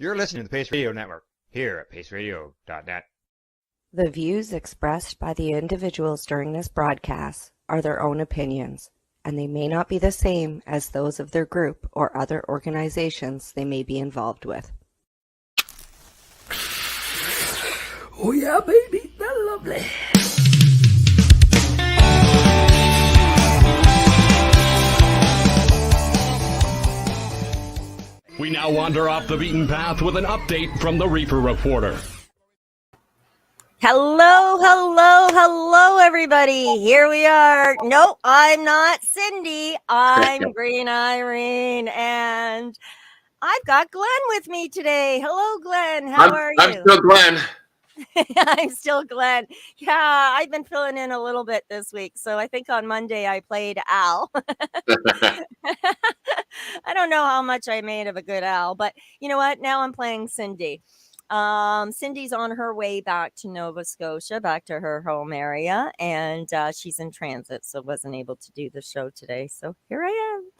You're listening to the Pace Radio Network here at paceradio.net. The views expressed by the individuals during this broadcast are their own opinions, and they may not be the same as those of their group or other organizations they may be involved with. Oh yeah, baby, that's lovely. We now wander off the beaten path with an update from the Reefer Reporter. Hello, everybody. Here we are. Nope, I'm not Cindy. I'm Green Irene, and I've got Glenn with me today. Hello, Glenn. How are you? I'm still Glenn. I'm still Glenn. Yeah, I've been filling in a little bit this week. So I think on Monday I played Al. I don't know how much I made of a good Al, but you know what? Now I'm playing Cindy. Cindy's on her way back to Nova Scotia, back to her home area, and she's in transit, so wasn't able to do the show today. So here I am.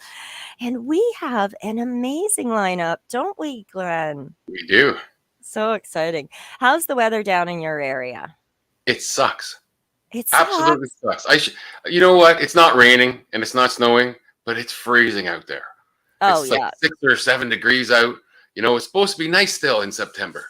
And we have an amazing lineup, don't we, Glenn? We do. So exciting. How's the weather down in your area? It sucks. It sucks. Absolutely sucks. You know what? It's not raining and it's not snowing, but it's freezing out there. Oh, it's yeah. like 6 or 7 degrees out. You know, it's supposed to be nice still in September.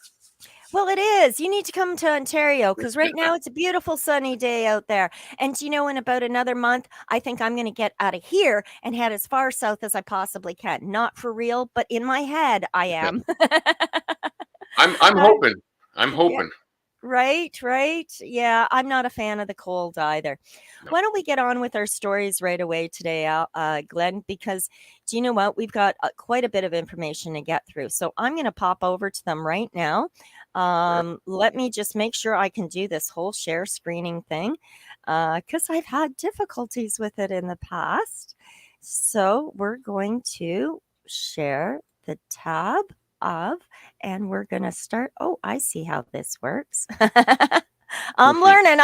Well, it is. You need to come to Ontario because right now it's a beautiful sunny day out there. And you know, in about another month, I think I'm going to get out of here and head as far south as I possibly can. Not for real, but in my head, I am. I'm hoping. I'm hoping. Yeah. Right. Yeah, I'm not a fan of the cold either. No. Why don't we get on with our stories right away today, Glenn? Because do you know what? We've got quite a bit of information to get through. So I'm going to pop over to them right now. Let me just make sure I can do this whole share screening thing because I've had difficulties with it in the past. So we're going to share the tab of, and we're going to start. Oh, I see how this works. I'm learning.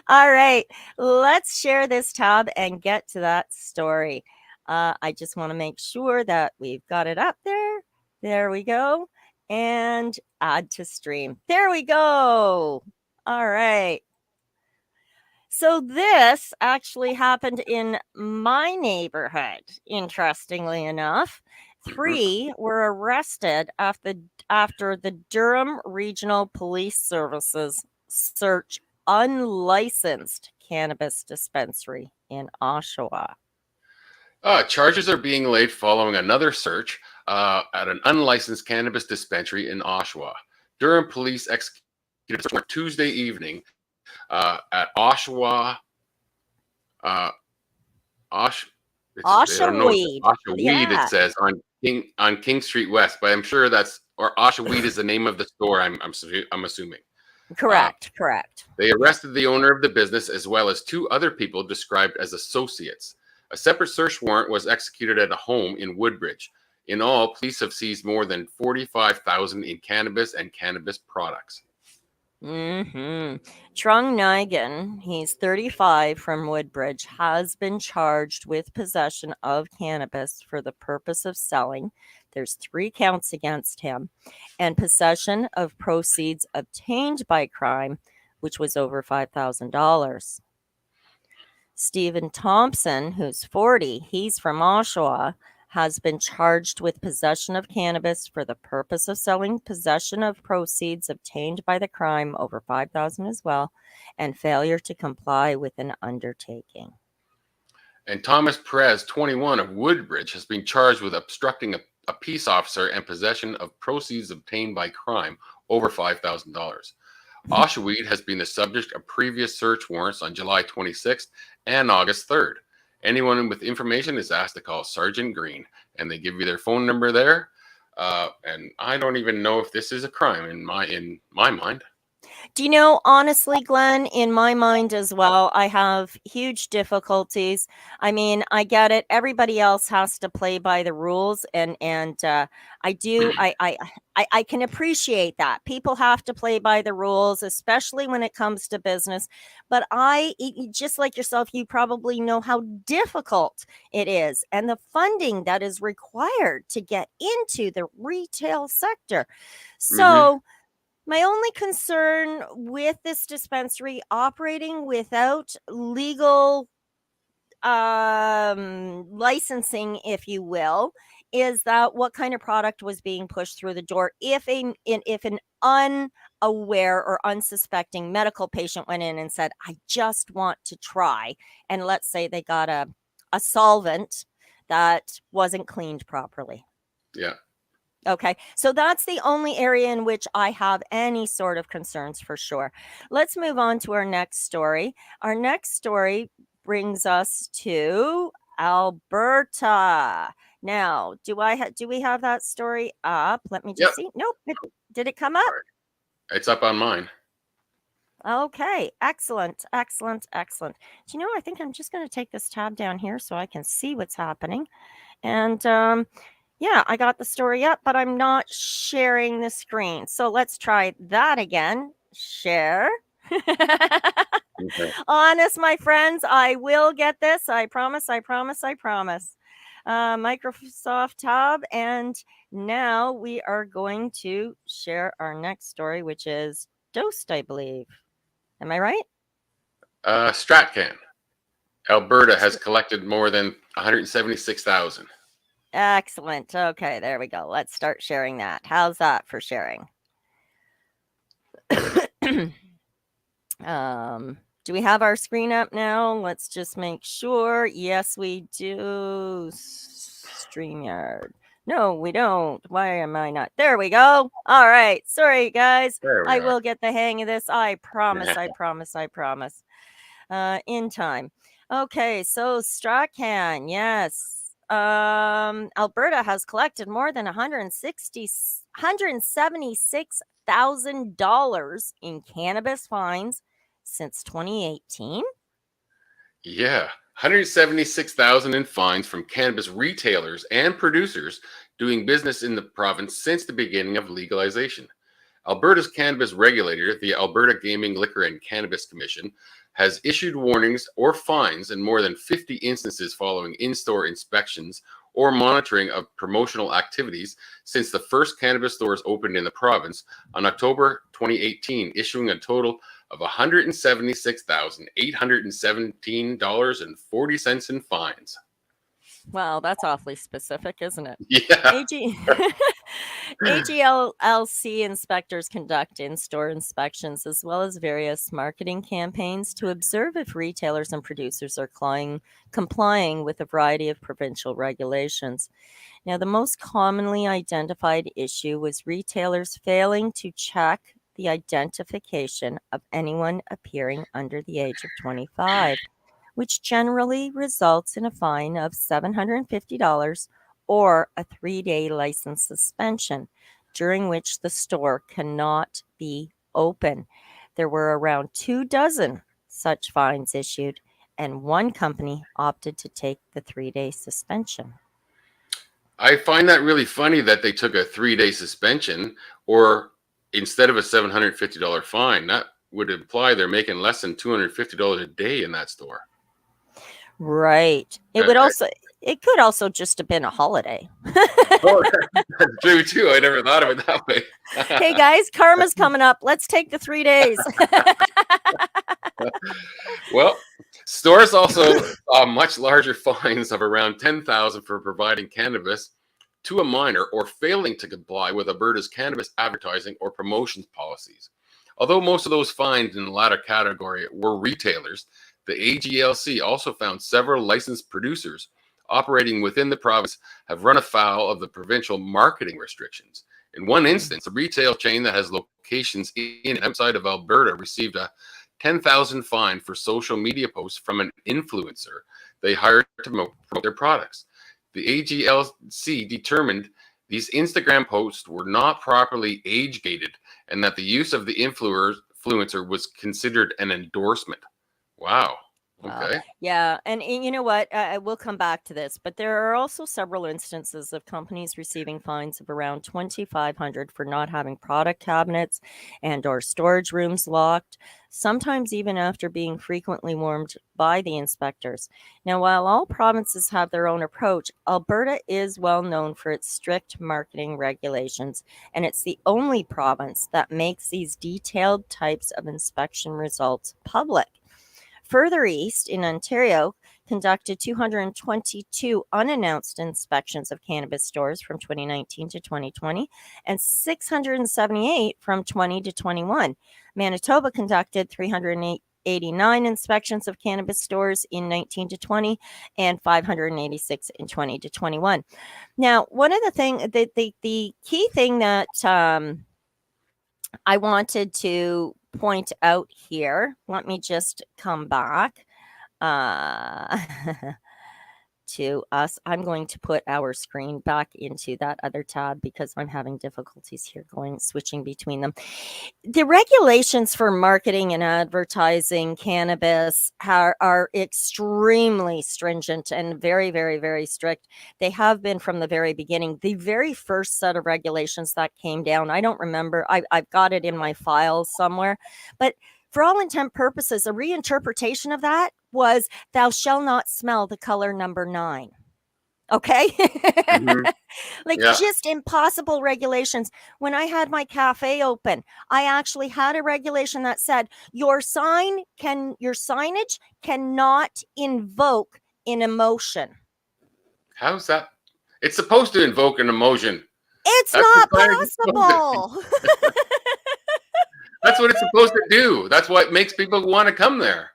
All right, let's share this tab and get to that story. I just want to make sure that we've got it up there. There we go. And add to stream. There we go. All right. So this actually happened in my neighborhood, interestingly enough. 3 were arrested after the Durham Regional Police Services search unlicensed cannabis dispensary in Oshawa. Charges are being laid following another search at an unlicensed cannabis dispensary in Oshawa. Durham police executed a search Tuesday evening at Oshawa. Oshaweed. Oshaweed, it says on King Street West, but I'm sure Oshaweed is the name of the store. I'm assuming. Correct. They arrested the owner of the business as well as 2 other people described as associates. A separate search warrant was executed at a home in Woodbridge. In all, police have seized more than $45,000 in cannabis and cannabis products. Trung Nigan, he's 35 from Woodbridge, has been charged with possession of cannabis for the purpose of selling. There's 3 counts against him, and possession of proceeds obtained by crime, which was over $5,000. Stephen Thompson, who's 40, he's from Oshawa, has been charged with possession of cannabis for the purpose of selling, possession of proceeds obtained by the crime over $5,000 as well, and failure to comply with an undertaking. And Thomas Perez, 21 of Woodbridge, has been charged with obstructing a peace officer and possession of proceeds obtained by crime over $5,000. Oshaweed has been the subject of previous search warrants on July 26th and August 3rd. Anyone with information is asked to call Sergeant Green, and they give you their phone number there. And I don't even know if this is a crime in my mind. Do you know, honestly, Glenn, in my mind as well, I have huge difficulties. I mean, I get it. Everybody else has to play by the rules, and I do. I can appreciate that people have to play by the rules, especially when it comes to business. But just like yourself, you probably know how difficult it is, and the funding that is required to get into the retail sector. So. My only concern with this dispensary operating without legal licensing, if you will, is that what kind of product was being pushed through the door if an unaware or unsuspecting medical patient went in and said, I just want to try, and let's say they got a solvent that wasn't cleaned properly. Yeah. Okay, so that's the only area in which I have any sort of concerns for sure. Let's move on to our next story. Our next story brings us to Alberta. Now, do we have that story up? Let me just see. Nope. Did it come up? It's up on mine. Okay, excellent. Do you know, I think I'm just going to take this tab down here so I can see what's happening. And yeah, I got the story up, but I'm not sharing the screen. So let's try that again. Share. Okay. Honest, my friends, I will get this. I promise. Microsoft tab. And now we are going to share our next story, which is Dosed, I believe. Am I right? StratCan. Alberta has collected more than 176,000. Excellent. Okay, there we go. Let's start sharing that. How's that for sharing? Do we have our screen up now? Let's just make sure. Yes, we do. StreamYard. No, we don't. Why am I not? There we go. All right. Sorry, guys. I will get the hang of this. I promise. In time. Okay, so StratCan, yes. Alberta has collected more than $176,000 in cannabis fines since 2018. Yeah, 176,000 in fines from cannabis retailers and producers doing business in the province since the beginning of legalization. Alberta's cannabis regulator, the Alberta Gaming, Liquor and Cannabis Commission, has issued warnings or fines in more than 50 instances following in-store inspections or monitoring of promotional activities since the first cannabis stores opened in the province on October 2018, issuing a total of $176,817.40 in fines. Wow, that's awfully specific, isn't it? Yeah. AGLC inspectors conduct in-store inspections as well as various marketing campaigns to observe if retailers and producers are complying with a variety of provincial regulations. Now, the most commonly identified issue was retailers failing to check the identification of anyone appearing under the age of 25, which generally results in a fine of $750 or a 3-day license suspension, during which the store cannot be open. There were around 24 such fines issued, and one company opted to take the 3-day suspension. I find that really funny that they took a 3-day suspension, or instead of a $750 fine, that would imply they're making less than $250 a day in that store. Right. It could also just have been a holiday. Oh, that's true too. I never thought of it that way. Hey guys, karma's coming up. Let's take the 3 days. Well, stores also saw much larger fines of around $10,000 for providing cannabis to a minor or failing to comply with Alberta's cannabis advertising or promotions policies. Although most of those fines in the latter category were retailers, the AGLC also found several licensed producers operating within the province have run afoul of the provincial marketing restrictions. In one instance, a retail chain that has locations in and outside of Alberta received a $10,000 fine for social media posts from an influencer they hired to promote their products. The AGLC determined these Instagram posts were not properly age-gated and that the use of the influencer was considered an endorsement. Wow. Wow. Okay. Yeah, and you know what? We'll come back to this, but there are also several instances of companies receiving fines of around $2,500 for not having product cabinets and/or storage rooms locked, sometimes even after being frequently warned by the inspectors. Now, while all provinces have their own approach, Alberta is well known for its strict marketing regulations, and it's the only province that makes these detailed types of inspection results public. Further east in Ontario, conducted 222 unannounced inspections of cannabis stores from 2019 to 2020 and 678 from 20 to 21. Manitoba conducted 389 inspections of cannabis stores in 19 to 20 and 586 in 20 to 21. Now, one of the key thing that I wanted to point out here, let me just come back to us. I'm going to put our screen back into that other tab because I'm having difficulties here switching between them. The regulations for marketing and advertising cannabis are extremely stringent and very, very, very strict. They have been from the very beginning. The very first set of regulations that came down, I don't remember. I've got it in my files somewhere, but for all intent purposes, a reinterpretation of that was thou shall not smell the color number 9. Okay. Just impossible regulations. When I had my cafe open, I actually had a regulation that said your signage cannot invoke an emotion. How's that? It's supposed to invoke an emotion. It's not possible. That's what it's supposed to do. That's what makes people want to come there.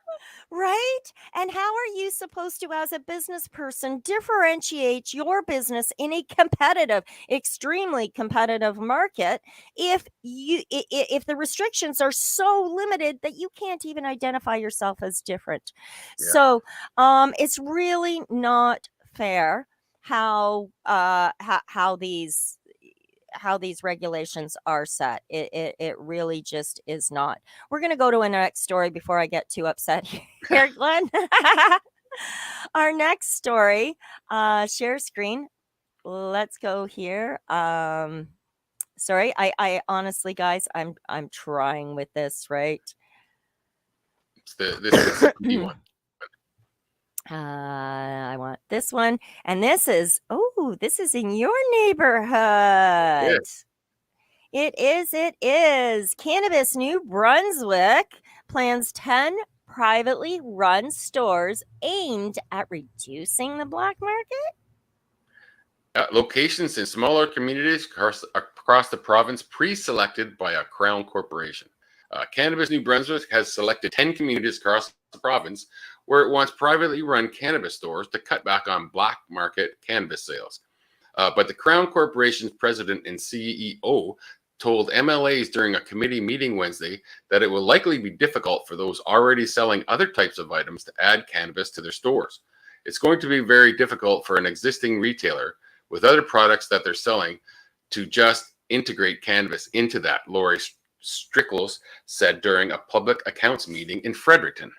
Right? And how are you supposed to, as a business person, differentiate your business in a competitive, extremely competitive market if the restrictions are so limited that you can't even identify yourself as different? Yeah. So it's really not fair how these regulations are set. It really just is not. We're going to go to a next story before I get too upset here, Glenn. Our next story, share screen. Let's go here. Sorry, I honestly, guys, I'm trying with this, right? This is the one. I want this one. And this is in your neighborhood. Yes. It is. Cannabis New Brunswick plans 10 privately run stores aimed at reducing the black market. Locations in smaller communities across the province pre-selected by a Crown corporation. Cannabis New Brunswick has selected 10 communities across the province where it wants privately run cannabis stores to cut back on black market cannabis sales. But the Crown Corporation's president and CEO told MLAs during a committee meeting Wednesday that it will likely be difficult for those already selling other types of items to add cannabis to their stores. It's going to be very difficult for an existing retailer with other products that they're selling to just integrate cannabis into that, Laurie Strickles said during a public accounts meeting in Fredericton.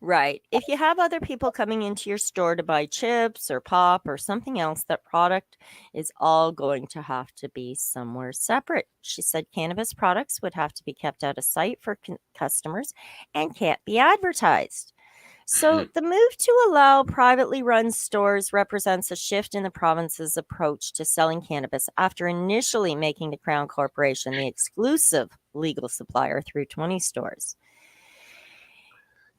Right. If you have other people coming into your store to buy chips or pop or something else, that product is all going to have to be somewhere separate. She said cannabis products would have to be kept out of sight for customers and can't be advertised. So the move to allow privately run stores represents a shift in the province's approach to selling cannabis after initially making the Crown Corporation the exclusive legal supplier through 20 stores.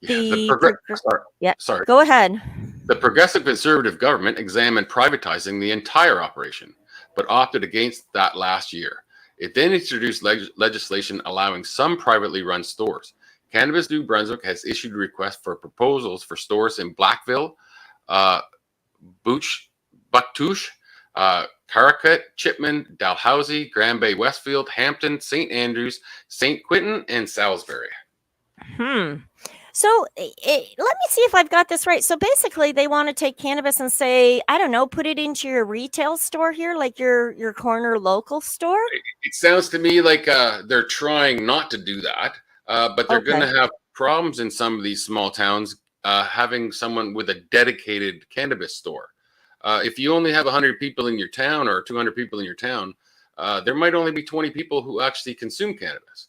Sorry. Go ahead. The Progressive Conservative government examined privatizing the entire operation, but opted against that last year. It then introduced legislation allowing some privately run stores. Cannabis New Brunswick has issued requests for proposals for stores in Blackville, Bouctouche, Caracut, Chipman, Dalhousie, Grand Bay Westfield, Hampton, St. Andrews, St. Quentin, and Salisbury. So let me see if I've got this right. So basically, they want to take cannabis and say, I don't know, put it into your retail store here, like your corner local store. It sounds to me like they're trying not to do that, but they're going Okay. to have problems in some of these small towns having someone with a dedicated cannabis store. If you only have 100 people in your town or 200 people in your town, there might only be 20 people who actually consume cannabis.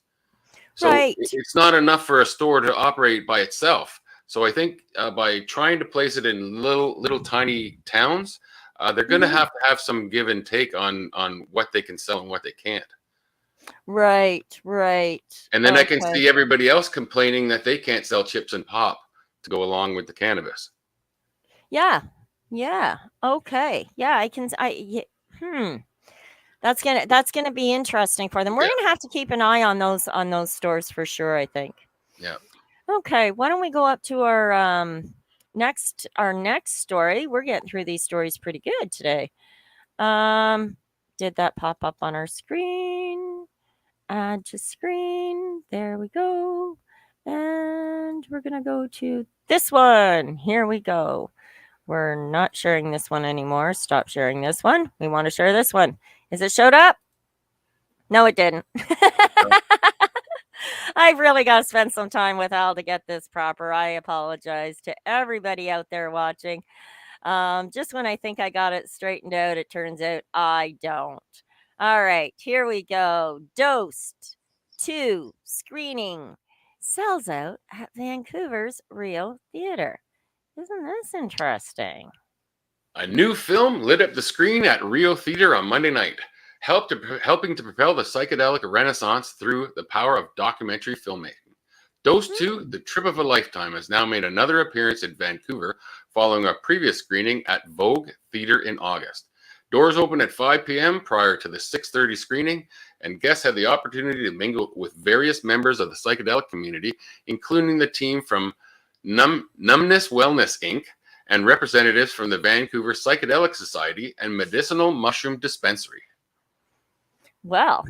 So Right. it's not enough for a store to operate by itself. So I think by trying to place it in little tiny towns, they're going to Mhm. have some give and take on what they can sell and what they can't. Right. And then I can Okay. see everybody else complaining that they can't sell chips and pop to go along with the cannabis. Yeah. Okay. Yeah, I can. That's gonna be interesting for them. We're Yeah. gonna have to keep an eye on those stores for sure, I think. Yeah. Okay, why don't we go up to our next story? We're getting through these stories pretty good today. Did that pop up on our screen? Add to screen. There we go. And we're gonna go to this one. Here we go. We're not sharing this one anymore. Stop sharing this one. We want to share this one. Is it showed up? No, it didn't. I've really got to spend some time with Al to get this proper. I apologize to everybody out there watching. Just when I think I got it straightened out, it turns out I don't. All right, here we go. Dosed 2 screening sells out at Vancouver's Rio Theatre. Isn't this interesting? A new film lit up the screen at Rio Theatre on Monday night, helping to propel the psychedelic renaissance through the power of documentary filmmaking. Dose 2, The Trip of a Lifetime, has now made another appearance in Vancouver following a previous screening at Vogue Theatre in August. Doors open at 5 p.m. prior to the 6:30 screening, and guests had the opportunity to mingle with various members of the psychedelic community, including the team from Numbness Wellness Inc., and representatives from the Vancouver Psychedelic Society and Medicinal Mushroom Dispensary. Well,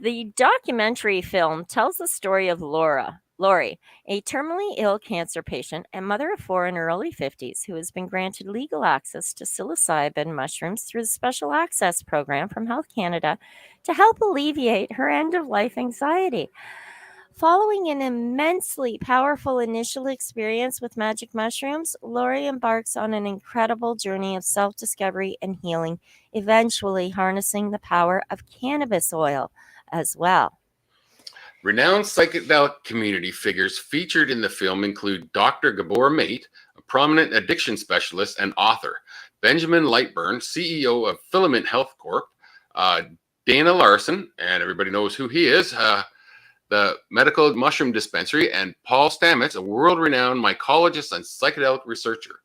the documentary film tells the story of Lori, a terminally ill cancer patient and mother of 4 in her early 50s who has been granted legal access to psilocybin mushrooms through the Special Access Program from Health Canada to help alleviate her end-of-life anxiety. Following an immensely powerful initial experience with magic mushrooms, Lori embarks on an incredible journey of self-discovery and healing, eventually harnessing the power of cannabis oil as well. Renowned psychedelic community figures featured in the film include Dr. Gabor Mate, a prominent addiction specialist and author, Benjamin Lightburn, CEO of Filament Health Corp, Dana Larson, and everybody knows who he is, the Medical Mushroom Dispensary, and Paul Stamets, a world-renowned mycologist and psychedelic researcher.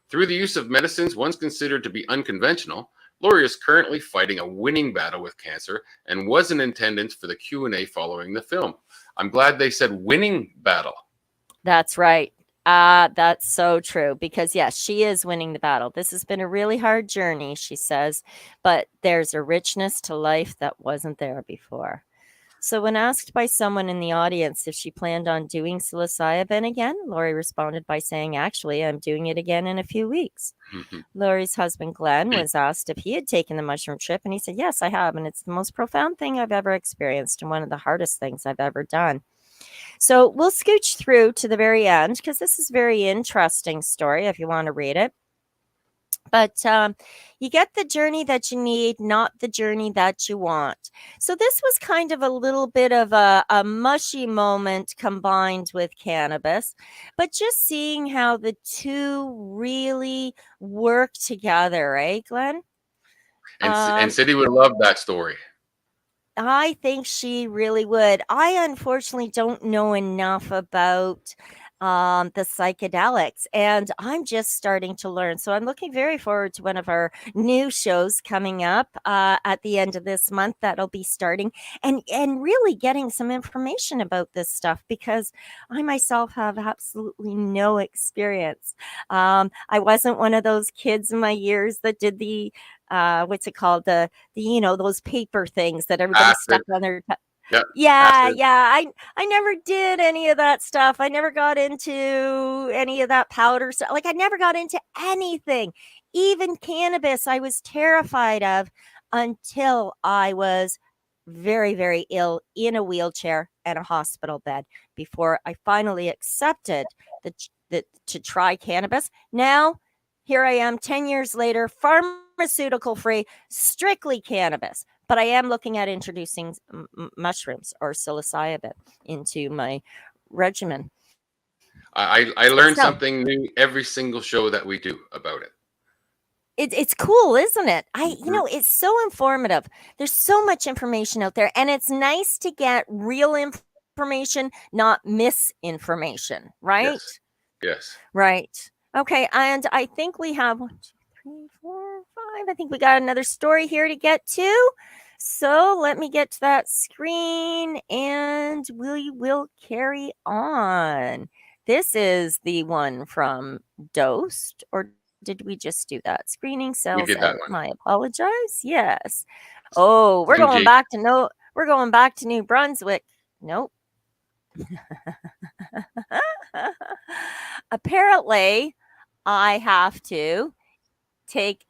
Through the use of medicines once considered to be unconventional, Lori is currently fighting a winning battle with cancer and was in attendance for the Q&A following the film. I'm glad they said winning battle. That's right. That's so true because, yes, she is winning the battle. This has been a really hard journey, she says, but there's a richness to life that wasn't there before. So when asked by someone in the audience if she planned on doing psilocybin again, Lori responded by saying, actually, I'm doing it again in a few weeks. Lori's husband, Glenn, was asked if he had taken the mushroom trip, and he said, yes, I have, and it's the most profound thing I've ever experienced and one of the hardest things I've ever done. So we'll scooch through to the very end because this is a very interesting story if you want to read it. But you get the journey that you need, not the journey that you want. So this was kind of a little bit of a mushy moment combined with cannabis, but just seeing how the two really work together, right, Glenn? And City would love that story. I think she really would. I unfortunately don't know enough about the psychedelics, and I'm just starting to learn. So I'm looking very forward to one of our new shows coming up at the end of this month that'll be starting, and really getting some information about this stuff because I myself have absolutely no experience. I wasn't one of those kids in my years that did the what's it called, the those paper things that everybody stuck on their Yep. Yeah, Acid. yeah. I never did any of that stuff. I never got into any of that powder stuff. Like I never got into anything. Even cannabis, I was terrified of until I was very, very ill in a wheelchair and a hospital bed before I finally accepted that to try cannabis. Now, here I am 10 years later, pharmaceutical free, strictly cannabis. But I am looking at introducing mushrooms or psilocybin into my regimen. I learn So something new every single show that we do about it. it's cool, isn't it? Mhm. It's so informative. There's so much information out there, and it's nice to get real information, not misinformation, right? Yes. Yes. Right. Okay. And I think we have 1, 2, 3, 4, 5. I think we got another story here to get to. So let me get to that screen and we will carry on. This is the one from Dosed, or did we just do that? Screening We cells did that out. one. My apologize. Yes. Oh, we're going MJ. back to we're going back to New Brunswick. Nope. Apparently, I have to take,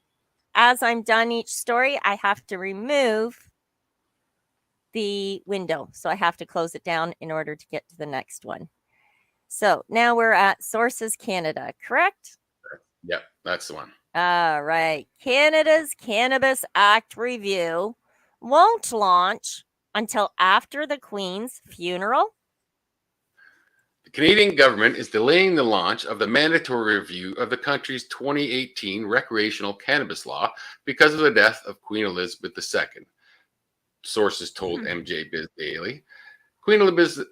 as I'm done each story, I have to remove the window. So I have to close it down in order to get to the next one. So now we're at Sources Canada, correct? Yep, that's the one. All right. Canada's Cannabis Act review won't launch until after the Queen's funeral. The Canadian government is delaying the launch of the mandatory review of the country's 2018 recreational cannabis law because of the death of Queen Elizabeth II. Sources told MJ Biz Daily. Queen Elizabeth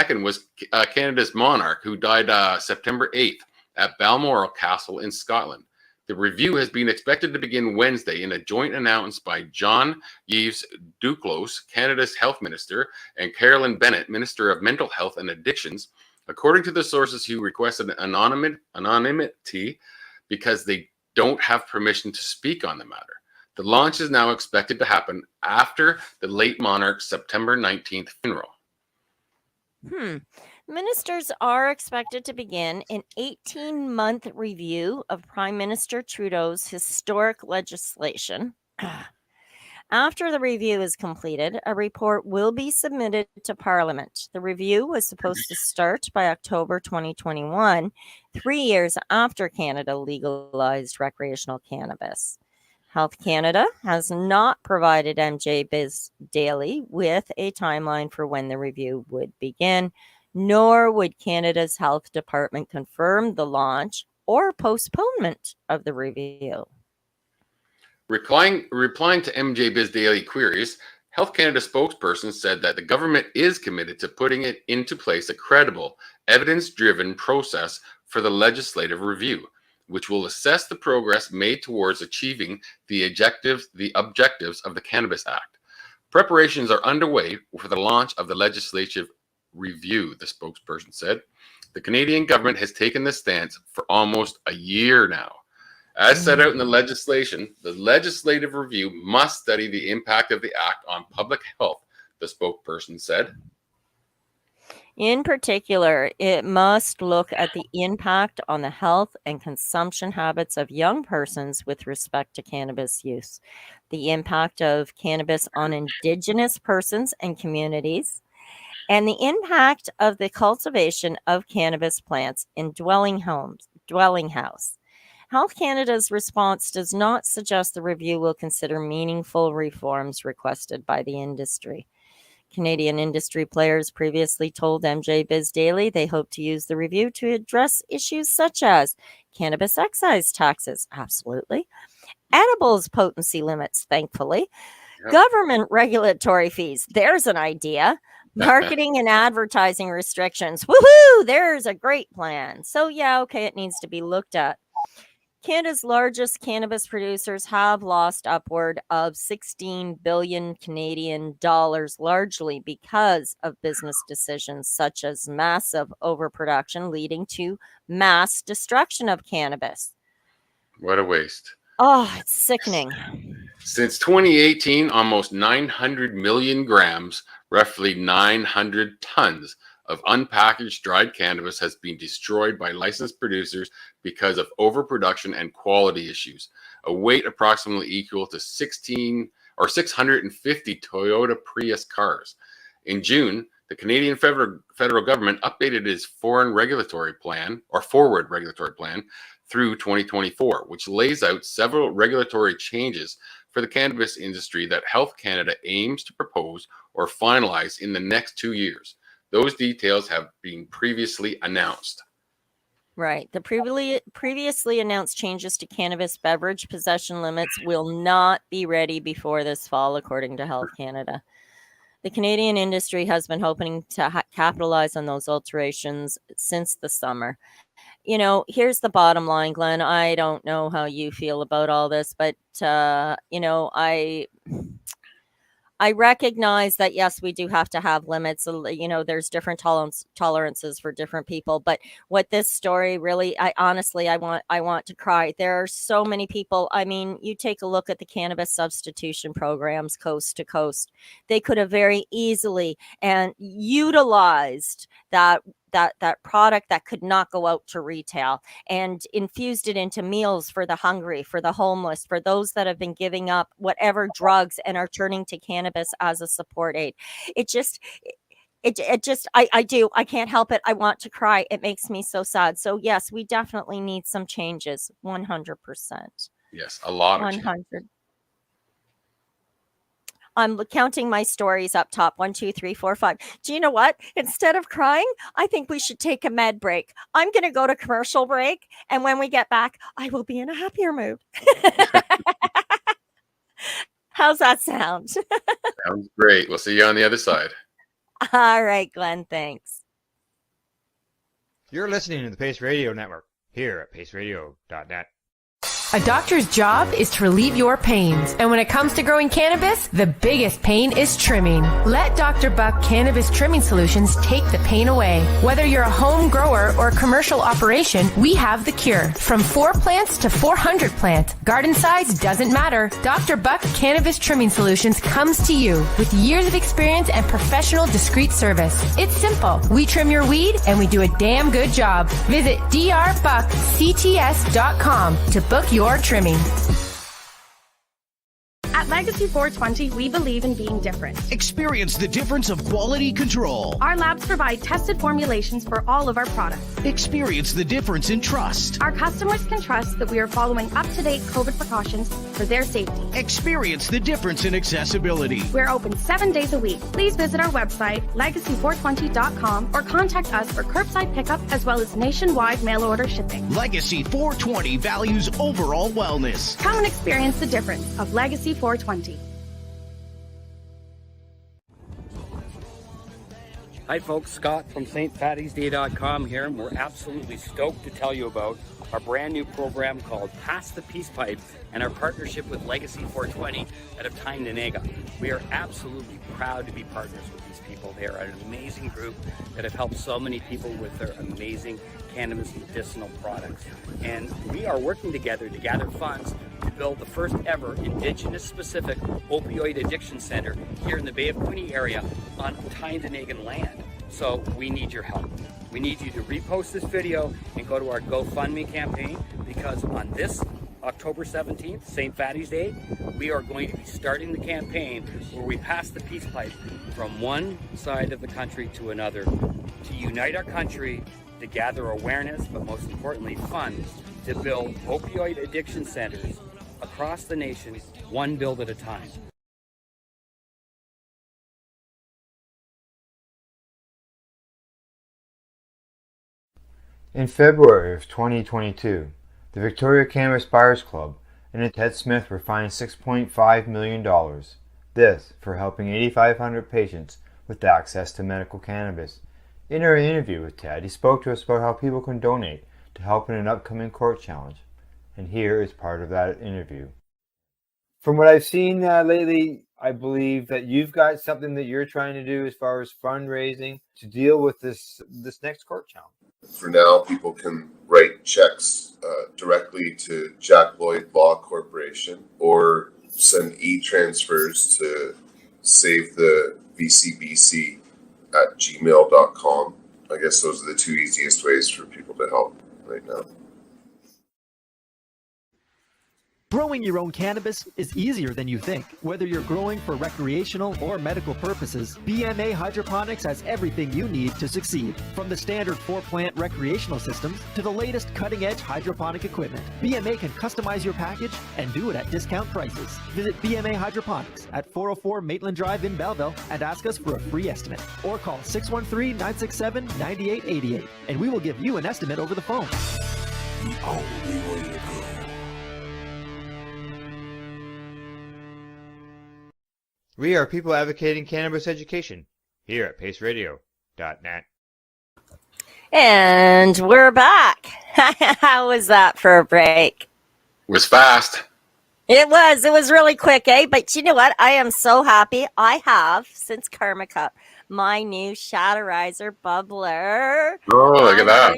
II was Canada's monarch who died September 8th at Balmoral Castle in Scotland. The review has been expected to begin Wednesday in a joint announcement by John Yves Duclos, Canada's Health Minister, and Carolyn Bennett, Minister of Mental Health and Addictions, according to the sources who requested anonymity because they don't have permission to speak on the matter. The launch is now expected to happen after the late monarch's September 19th funeral. Ministers are expected to begin an 18-month review of Prime Minister Trudeau's historic legislation. After the review is completed, a report will be submitted to Parliament. The review was supposed to start by October 2021, 3 years after Canada legalized recreational cannabis. Health Canada has not provided MJ Biz Daily with a timeline for when the review would begin, nor would Canada's Health Department confirm the launch or postponement of the review. Replying to MJ Biz Daily queries, Health Canada spokesperson said that the government is committed to putting it into place a credible, evidence-driven process for the legislative review, which will assess the progress made towards achieving the objectives of the Cannabis Act. Preparations are underway for the launch of the legislative review, the spokesperson said. The Canadian government has taken this stance for almost a year now. As set out in the legislation, the legislative review must study the impact of the act on public health, the spokesperson said. In particular, it must look at the impact on the health and consumption habits of young persons with respect to cannabis use, the impact of cannabis on Indigenous persons and communities, and the impact of the cultivation of cannabis plants in dwelling house. Health Canada's response does not suggest the review will consider meaningful reforms requested by the industry. Canadian industry players previously told MJ Biz Daily they hope to use the review to address issues such as cannabis excise taxes, absolutely, edibles potency limits, thankfully, government regulatory fees, there's an idea, marketing and advertising restrictions, woohoo, there's a great plan. So yeah, okay, it needs to be looked at. Canada's largest cannabis producers have lost upward of 16 billion Canadian dollars, largely because of business decisions such as massive overproduction leading to mass destruction of cannabis. What a waste. Oh, it's sickening. Since 2018, almost 900 million grams, roughly 900 tons of unpackaged dried cannabis has been destroyed by licensed producers because of overproduction and quality issues, a weight approximately equal to 650 Toyota Prius cars. In June, the Canadian federal government updated its forward regulatory plan through 2024, which lays out several regulatory changes for the cannabis industry that Health Canada aims to propose or finalize in the next 2 years. Those details have been previously announced. Right. The previously announced changes to cannabis beverage possession limits will not be ready before this fall, according to Health Canada. The Canadian industry has been hoping to capitalize on those alterations since the summer. You know, here's the bottom line, Glenn. I don't know how you feel about all this, but, you know, I recognize that, yes, we do have to have limits. You know, there's different tolerances for different people. But what this story really, I want to cry. There are so many people. I mean, you take a look at the cannabis substitution programs coast to coast. They could have very easily and utilized that product that could not go out to retail and infused it into meals for the hungry, for the homeless, for those that have been giving up whatever drugs and are turning to cannabis as a support aid. I can't help it. I want to cry. It makes me so sad. So yes, we definitely need some changes. 100%. Yes, a lot of 100. I'm counting my stories up top. 1, 2, 3, 4, 5. Do you know what? Instead of crying, I think we should take a med break. I'm going to go to commercial break. And when we get back, I will be in a happier mood. How's that sound? Sounds great. We'll see you on the other side. All right, Glenn. Thanks. You're listening to the Pace Radio Network here at paceradio.net. A doctor's job is to relieve your pains. And when it comes to growing cannabis, the biggest pain is trimming. Let Dr. Buck Cannabis Trimming Solutions take the pain away. Whether you're a home grower or a commercial operation, we have the cure. From 4 plants to 400 plants, garden size doesn't matter. Dr. Buck Cannabis Trimming Solutions comes to you with years of experience and professional discreet service. It's simple. We trim your weed and we do a damn good job. Visit drbuckcts.com to book your trimming. At Legacy 420, we believe in being different. Experience the difference of quality control. Our labs provide tested formulations for all of our products. Experience the difference in trust. Our customers can trust that we are following up-to-date COVID precautions for their safety. Experience the difference in accessibility. We're open 7 days a week. Please visit our website, legacy420.com, or contact us for curbside pickup as well as nationwide mail order shipping. Legacy 420 values overall wellness. Come and experience the difference of Legacy 420. Hi folks, Scott from stfattiesday.com here, and we're absolutely stoked to tell you about our brand new program called Pass the Peace Pipe and our partnership with Legacy 420 out of Tyendinaga. We are absolutely proud to be partners with these people. They are an amazing group that have helped so many people with their amazing cannabis medicinal products. And we are working together to gather funds to build the first ever Indigenous specific opioid addiction center here in the Bay of Quinte area on Tyendinagan land. So we need your help. We need you to repost this video and go to our GoFundMe campaign, because on this October 17th, St. Fatty's Day, we are going to be starting the campaign where we pass the peace pipe from one side of the country to another to unite our country, to gather awareness, but most importantly funds to build opioid addiction centers across the nation, one build at a time. In February of 2022, the Victoria Cannabis Buyers Club and Ted Smith were fined $6.5 million. This for helping 8,500 patients with access to medical cannabis. In our interview with Ted, he spoke to us about how people can donate to help in an upcoming court challenge. And here is part of that interview. From what I've seen lately, I believe that you've got something that you're trying to do as far as fundraising to deal with this next court challenge. For now, people can write checks directly to Jack Lloyd Law Corporation, or send e-transfers to save the VCBC at gmail.com. I guess those are the two easiest ways for people to help right now. Growing your own cannabis is easier than you think. Whether you're growing for recreational or medical purposes, BMA Hydroponics has everything you need to succeed. From the standard 4-plant recreational systems to the latest cutting-edge hydroponic equipment, BMA can customize your package and do it at discount prices. Visit BMA Hydroponics at 404 Maitland Drive in Belleville and ask us for a free estimate. Or call 613-967-9888 and we will give you an estimate over the phone. The only way to go. We are people advocating cannabis education here at paceradio.net. And we're back. How was that for a break? It was fast. It was really quick, eh? But you know what? I am so happy. I have, since Karma Cup, my new Shatterizer bubbler. Oh, look at that.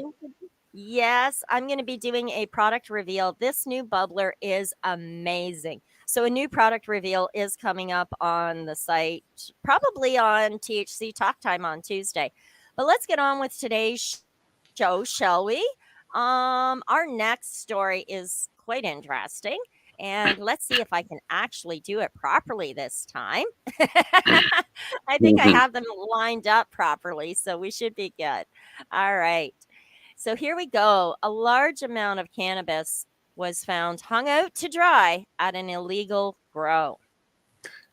Yes, I'm going to be doing a product reveal. This new bubbler is amazing. So a new product reveal is coming up on the site, probably on THC Talk Time on Tuesday. But let's get on with today's show, shall we? Our next story is quite interesting. And let's see if I can actually do it properly this time. I think I have them lined up properly, so we should be good. All right. So here we go. A large amount of cannabis was found hung out to dry at an illegal grow.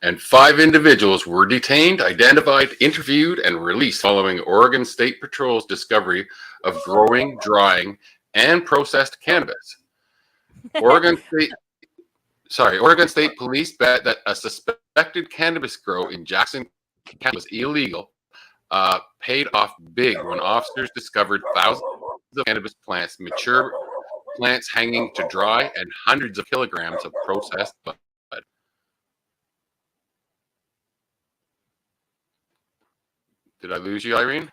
And 5 individuals were detained, identified, interviewed, and released following Oregon State Patrol's discovery of growing, drying, and processed cannabis. Oregon State Police bet that a suspected cannabis grow in Jackson County was illegal, paid off big when officers discovered thousands of cannabis plants, mature plants hanging to dry, and hundreds of kilograms of processed bud. Did I lose you, Irene?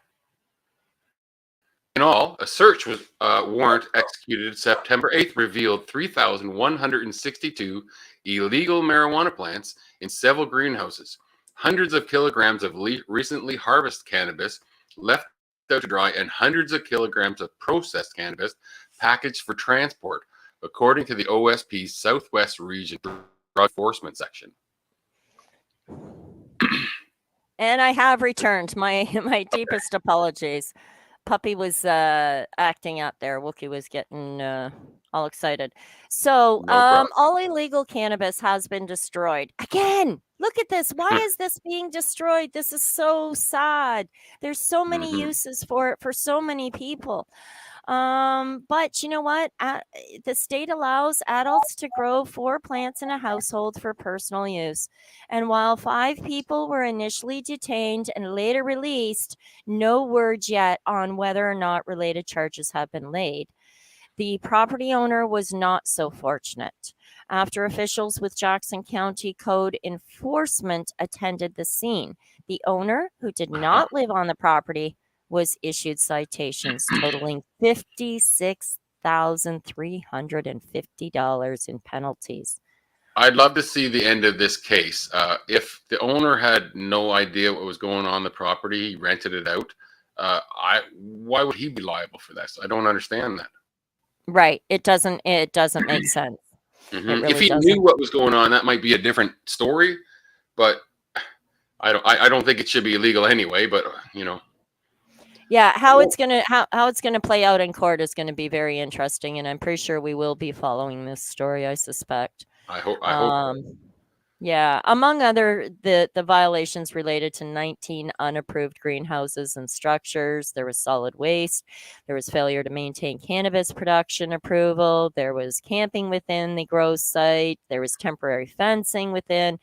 In all, a search warrant executed September 8th revealed 3,162 illegal marijuana plants in several greenhouses, hundreds of kilograms of recently harvested cannabis left out to dry, and hundreds of kilograms of processed cannabis packaged for transport, according to the OSP's Southwest Region Drug Enforcement Section. And I have returned. My deepest apologies. Puppy was acting up there. Wookie was getting all excited. So all illegal cannabis has been destroyed. Again, look at this. Why is this being destroyed? This is so sad. There's so many uses for it for so many people. But you know what? The state allows adults to grow 4 plants in a household for personal use. And while 5 people were initially detained and later released, no word yet on whether or not related charges have been laid. The property owner was not so fortunate. After officials with Jackson County Code Enforcement attended the scene, the owner, who did not live on the property, was issued citations totaling $56,350 in penalties. I'd love to see the end of this case. If the owner had no idea what was going on the property, he rented it out. Why would he be liable for this? I don't understand that. Right. It doesn't make sense. Really if he knew what was going on, that might be a different story. But I don't think it should be illegal anyway. But you know. Yeah, how it's gonna play out in court is gonna be very interesting, and I'm pretty sure we will be following this story. I suspect. I hope. Yeah, among other the violations related to 19 unapproved greenhouses and structures. There was solid waste. There was failure to maintain cannabis production approval. There was camping within the grow site. There was temporary fencing within.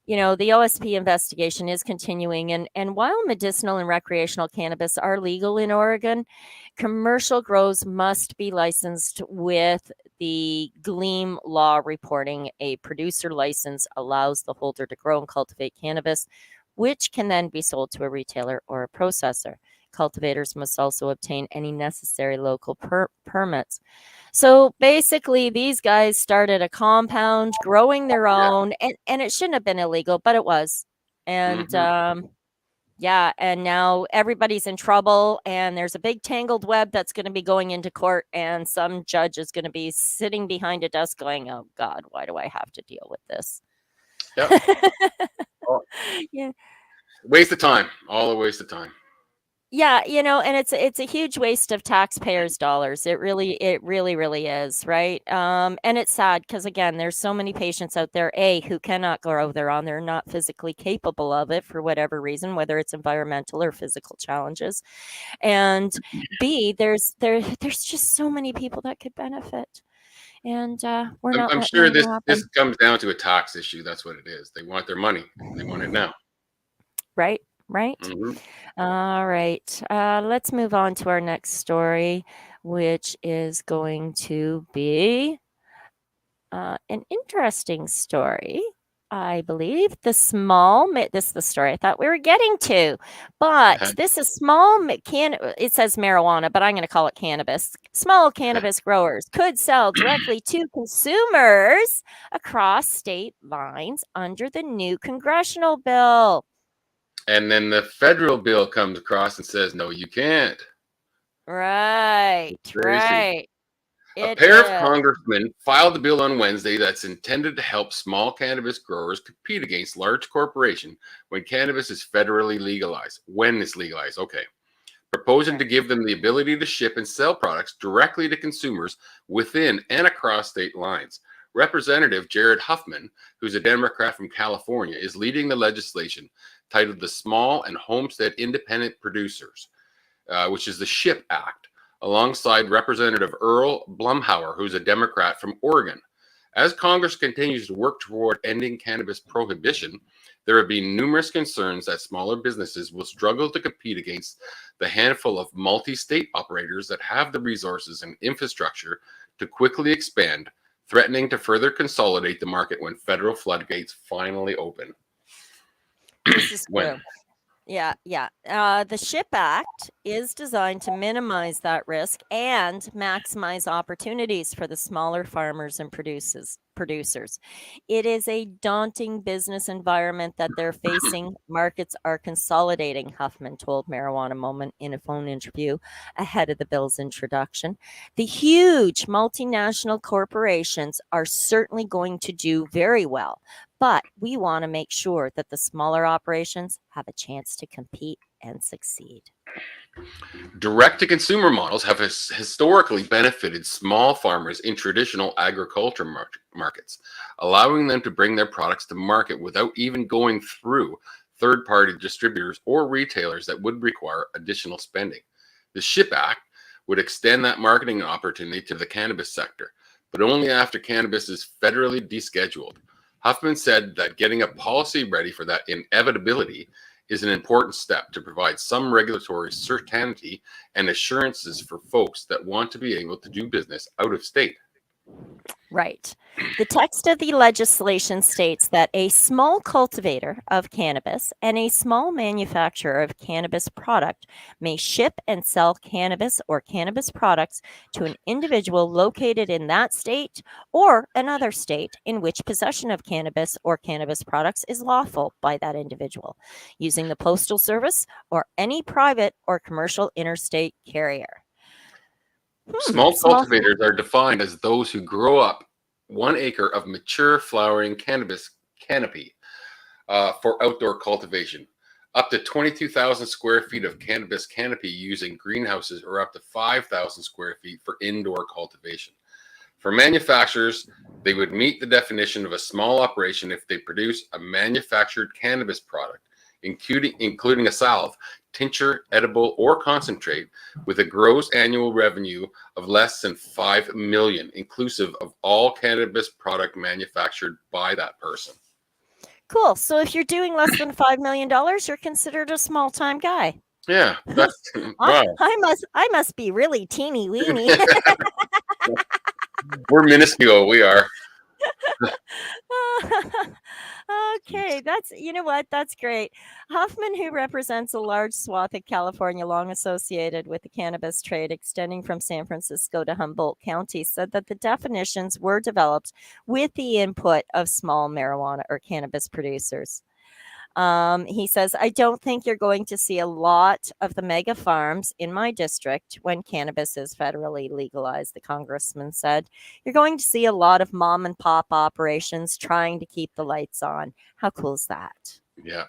You know, the OSP investigation is continuing. And while medicinal and recreational cannabis are legal in Oregon, commercial grows must be licensed with the Gleam law reporting. A producer license allows the holder to grow and cultivate cannabis, which can then be sold to a retailer or a processor. cultivators must also obtain any necessary local permits. So basically, these guys started a compound growing their own, and it shouldn't have been illegal, but it was. And yeah, and now everybody's in trouble, and there's a big tangled web that's going to be going into court, and some judge is going to be sitting behind a desk going, "Oh God, why do I have to deal with this?" Yep. Yeah. Waste of time. All a waste of time. Yeah, and it's a huge waste of taxpayers' dollars. It really is, right? And it's sad because again, there's so many patients out there, who cannot grow their own. They're not physically capable of it for whatever reason, whether it's environmental or physical challenges. And B, there's just so many people that could benefit. And we're not. I'm sure this comes down to a tax issue. That's what it is. They want their money. They want it now. Right. All right. Let's move on to our next story, which is going to be an interesting story, I believe. This is the story I thought we were getting to, but this is it says marijuana, but I'm going to call it cannabis. Small cannabis growers could sell directly to consumers across state lines under the new congressional bill. And then the federal bill comes across and says, no, you can't. Right. A pair of congressmen filed a bill on Wednesday that's intended to help small cannabis growers compete against large corporations when cannabis is federally legalized. When it's legalized, okay. Proposing to give them the ability to ship and sell products directly to consumers within and across state lines. Representative Jared Huffman, who's a Democrat from California, is leading the legislation titled the Small and Homestead Independent Producers, which is the SHIP Act, alongside Representative Earl Blumhauer, who's a Democrat from Oregon. As Congress continues to work toward ending cannabis prohibition, there have been numerous concerns that smaller businesses will struggle to compete against the handful of multi-state operators that have the resources and infrastructure to quickly expand, threatening to further consolidate the market when federal floodgates finally open. This is true. Yeah. The SHIP Act is designed to minimize that risk and maximize opportunities for the smaller farmers and producers. It is a daunting business environment that they're facing. Markets are consolidating, Huffman told Marijuana Moment in a phone interview ahead of the bill's introduction. The huge multinational corporations are certainly going to do very well, but we want to make sure that the smaller operations have a chance to compete and succeed. Direct-to-consumer models have historically benefited small farmers in traditional agriculture markets, allowing them to bring their products to market without even going through third-party distributors or retailers that would require additional spending. The SHIP Act would extend that marketing opportunity to the cannabis sector, but only after cannabis is federally descheduled. Huffman said that getting a policy ready for that inevitability is an important step to provide some regulatory certainty and assurances for folks that want to be able to do business out of state. Right. The text of the legislation states that a small cultivator of cannabis and a small manufacturer of cannabis product may ship and sell cannabis or cannabis products to an individual located in that state or another state in which possession of cannabis or cannabis products is lawful by that individual, using the Postal Service or any private or commercial interstate carrier. Small cultivators are defined as those who grow up 1 acre of mature flowering cannabis canopy for outdoor cultivation, up to 22,000 square feet of cannabis canopy using greenhouses, or up to 5,000 square feet for indoor cultivation. For manufacturers, they would meet the definition of a small operation if they produce a manufactured cannabis product, including a salve, tincture, edible, or concentrate, with a gross annual revenue of less than $5 million, inclusive of all cannabis product manufactured by that person. Cool. So if you're doing less than $5 million, you're considered a small-time guy. Yeah, that's wow. I must be really teeny weeny. We're minuscule. We are. Okay, you know what? That's great. Huffman, who represents a large swath of California long associated with the cannabis trade extending from San Francisco to Humboldt County, said that the definitions were developed with the input of small marijuana or cannabis producers. He says, I don't think you're going to see a lot of the mega farms in my district when cannabis is federally legalized, the congressman said. You're going to see a lot of mom and pop operations trying to keep the lights on. How cool is that? Yeah.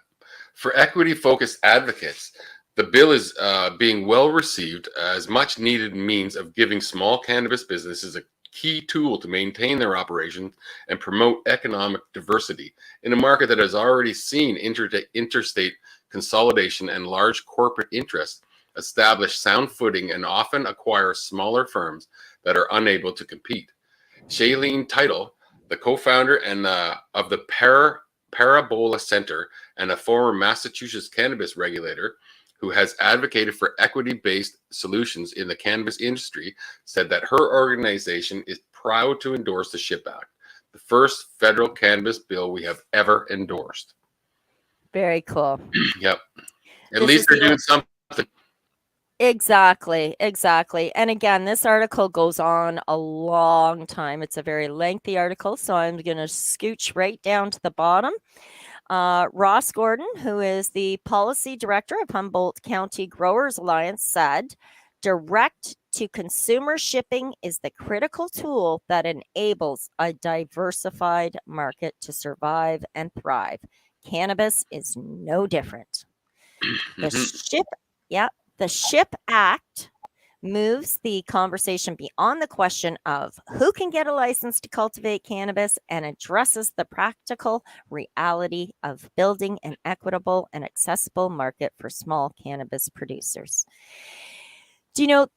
For equity-focused advocates, the bill is being well received as much needed means of giving small cannabis businesses a key tool to maintain their operations and promote economic diversity in a market that has already seen interstate consolidation and large corporate interests establish sound footing and often acquire smaller firms that are unable to compete. Shailene Title, the co-founder and of the Parabola Center and a former Massachusetts cannabis regulator who has advocated for equity-based solutions in the cannabis industry, said that her organization is proud to endorse the SHIP Act, the first federal cannabis bill we have ever endorsed. Very cool. Yep. At least they're doing something. Exactly. And again, this article goes on a long time. It's a very lengthy article, so I'm going to scooch right down to the bottom. Ross Gordon, who is the policy director of Humboldt County Growers Alliance, said, direct to consumer shipping is the critical tool that enables a diversified market to survive and thrive. Cannabis is no different. The SHIP Act moves the conversation beyond the question of who can get a license to cultivate cannabis and addresses the practical reality of building an equitable and accessible market for small cannabis producers. Do you know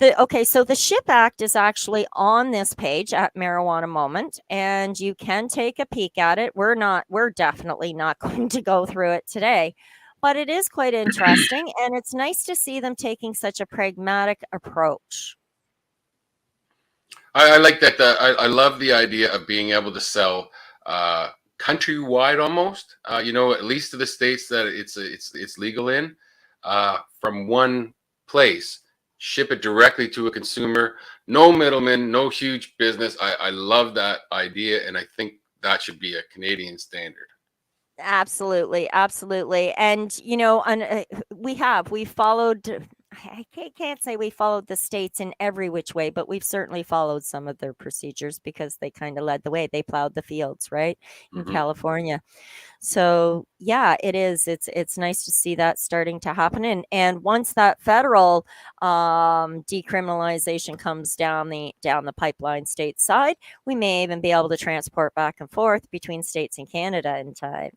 so the SHIP Act is actually on this page at Marijuana Moment, and you can take a peek at it. We're definitely not going to go through it today. But it is quite interesting, and it's nice to see them taking such a pragmatic approach. I like that. I love the idea of being able to sell countrywide almost. At least to the states that it's legal in, from one place, ship it directly to a consumer. No middleman, no huge business. I love that idea, and I think that should be a Canadian standard. Absolutely. And, we followed, I can't say we followed the states in every which way, but we've certainly followed some of their procedures because they kind of led the way. They plowed the fields, right? In California. So yeah, it is. It's nice to see that starting to happen. And once that federal decriminalization comes down the pipeline stateside, we may even be able to transport back and forth between states and Canada in time.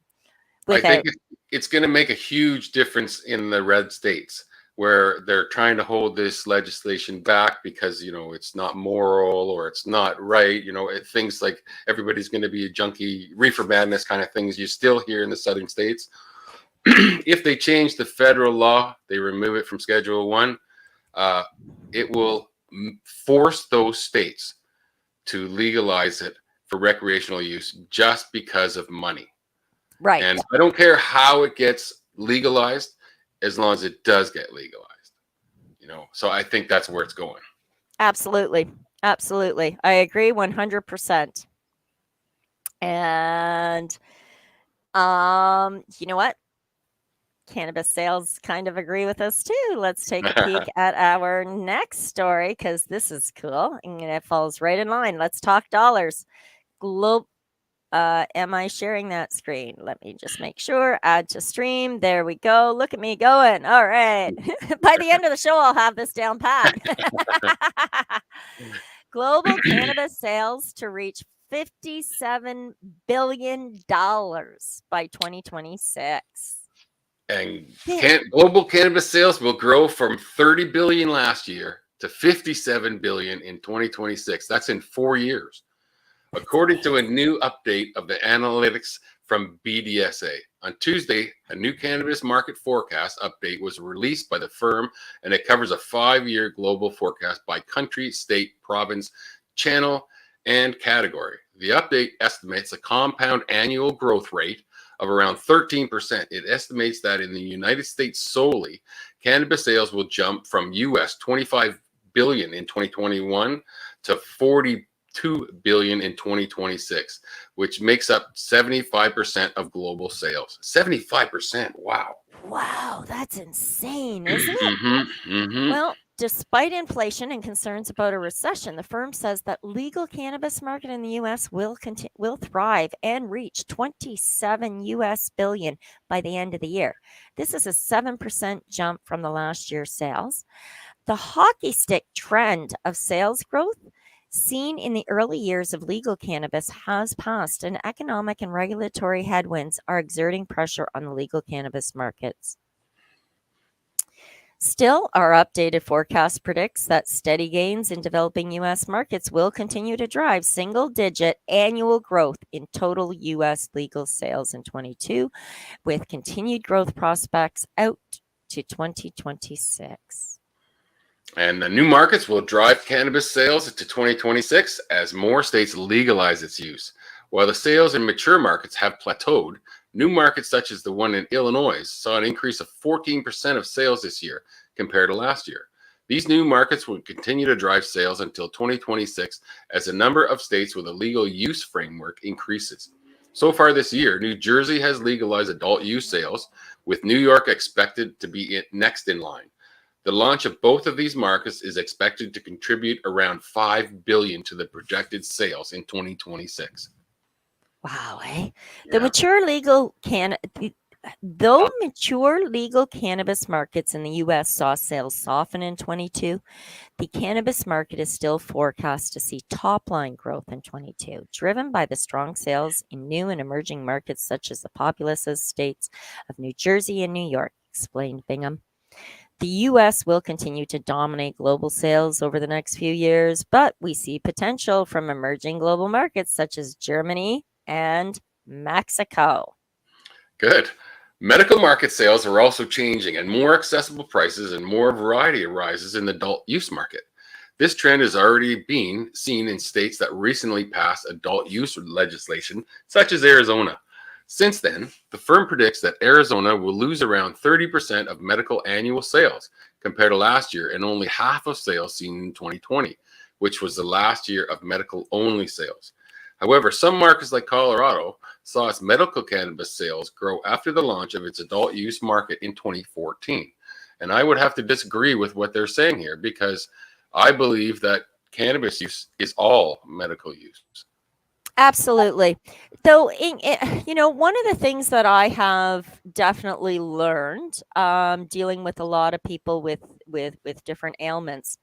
I think it's going to make a huge difference in the red states where they're trying to hold this legislation back because, it's not moral or it's not right. Things like everybody's going to be a junkie, reefer madness kind of things you still hear in the southern states. If they change the federal law, they remove it from Schedule 1, it will force those states to legalize it for recreational use just because of money. Right. And I don't care how it gets legalized as long as it does get legalized. So I think that's where it's going. Absolutely. I agree 100%. And you know what? Cannabis sales kind of agree with us too. Let's take a peek at our next story because this is cool and it falls right in line. Let's talk dollars. Am I sharing that screen? Let me just make sure. Add to stream. There we go. Look at me going. All right. By the end of the show, I'll have this down pat. Global cannabis sales to reach $57 billion by 2026. And global cannabis sales will grow from 30 billion last year to 57 billion in 2026. That's in 4 years. According to a new update of the analytics from BDSA. On Tuesday, a new cannabis market forecast update was released by the firm, and it covers a 5-year global forecast by country, state, province, channel, and category. The update estimates a compound annual growth rate of around 13%. It estimates that in the United States solely, cannabis sales will jump from US $25 billion in 2021 to $42 billion in 2026, which makes up 75% of global sales. 75%. Wow. Wow, that's insane, isn't it? Well, despite inflation and concerns about a recession, the firm says that legal cannabis market in the U.S. will thrive and reach $27 billion by the end of the year. This is a 7% jump from the last year's sales. The hockey stick trend of sales growth seen in the early years of legal cannabis has passed, and economic and regulatory headwinds are exerting pressure on the legal cannabis markets. Still, our updated forecast predicts that steady gains in developing U.S. markets will continue to drive single-digit annual growth in total U.S. legal sales in 2022, with continued growth prospects out to 2026. And the new markets will drive cannabis sales into 2026 as more states legalize its use. While the sales in mature markets have plateaued, new markets such as the one in Illinois saw an increase of 14% of sales this year compared to last year. These new markets will continue to drive sales until 2026 as the number of states with a legal use framework increases. So far this year, New Jersey has legalized adult use sales, with New York expected to be next in line. The launch of both of these markets is expected to contribute around $5 billion to the projected sales in 2026. Wow, eh? The mature legal mature legal cannabis markets in the U.S. saw sales soften in 22, the cannabis market is still forecast to see top-line growth in 22, driven by the strong sales in new and emerging markets such as the populous states of New Jersey and New York, explained Bingham. The U.S. will continue to dominate global sales over the next few years, but we see potential from emerging global markets such as Germany and Mexico. Good. Medical market sales are also changing, and more accessible prices and more variety arises in the adult use market. This trend is already being seen in states that recently passed adult use legislation, such as Arizona. Since then, the firm predicts that Arizona will lose around 30% of medical annual sales compared to last year, and only half of sales seen in 2020, which was the last year of medical-only sales. However, some markets like Colorado saw its medical cannabis sales grow after the launch of its adult use market in 2014. And I would have to disagree with what they're saying here, because I believe that cannabis use is all medical use. Absolutely. Though, one of the things that I have definitely learned dealing with a lot of people with different ailments,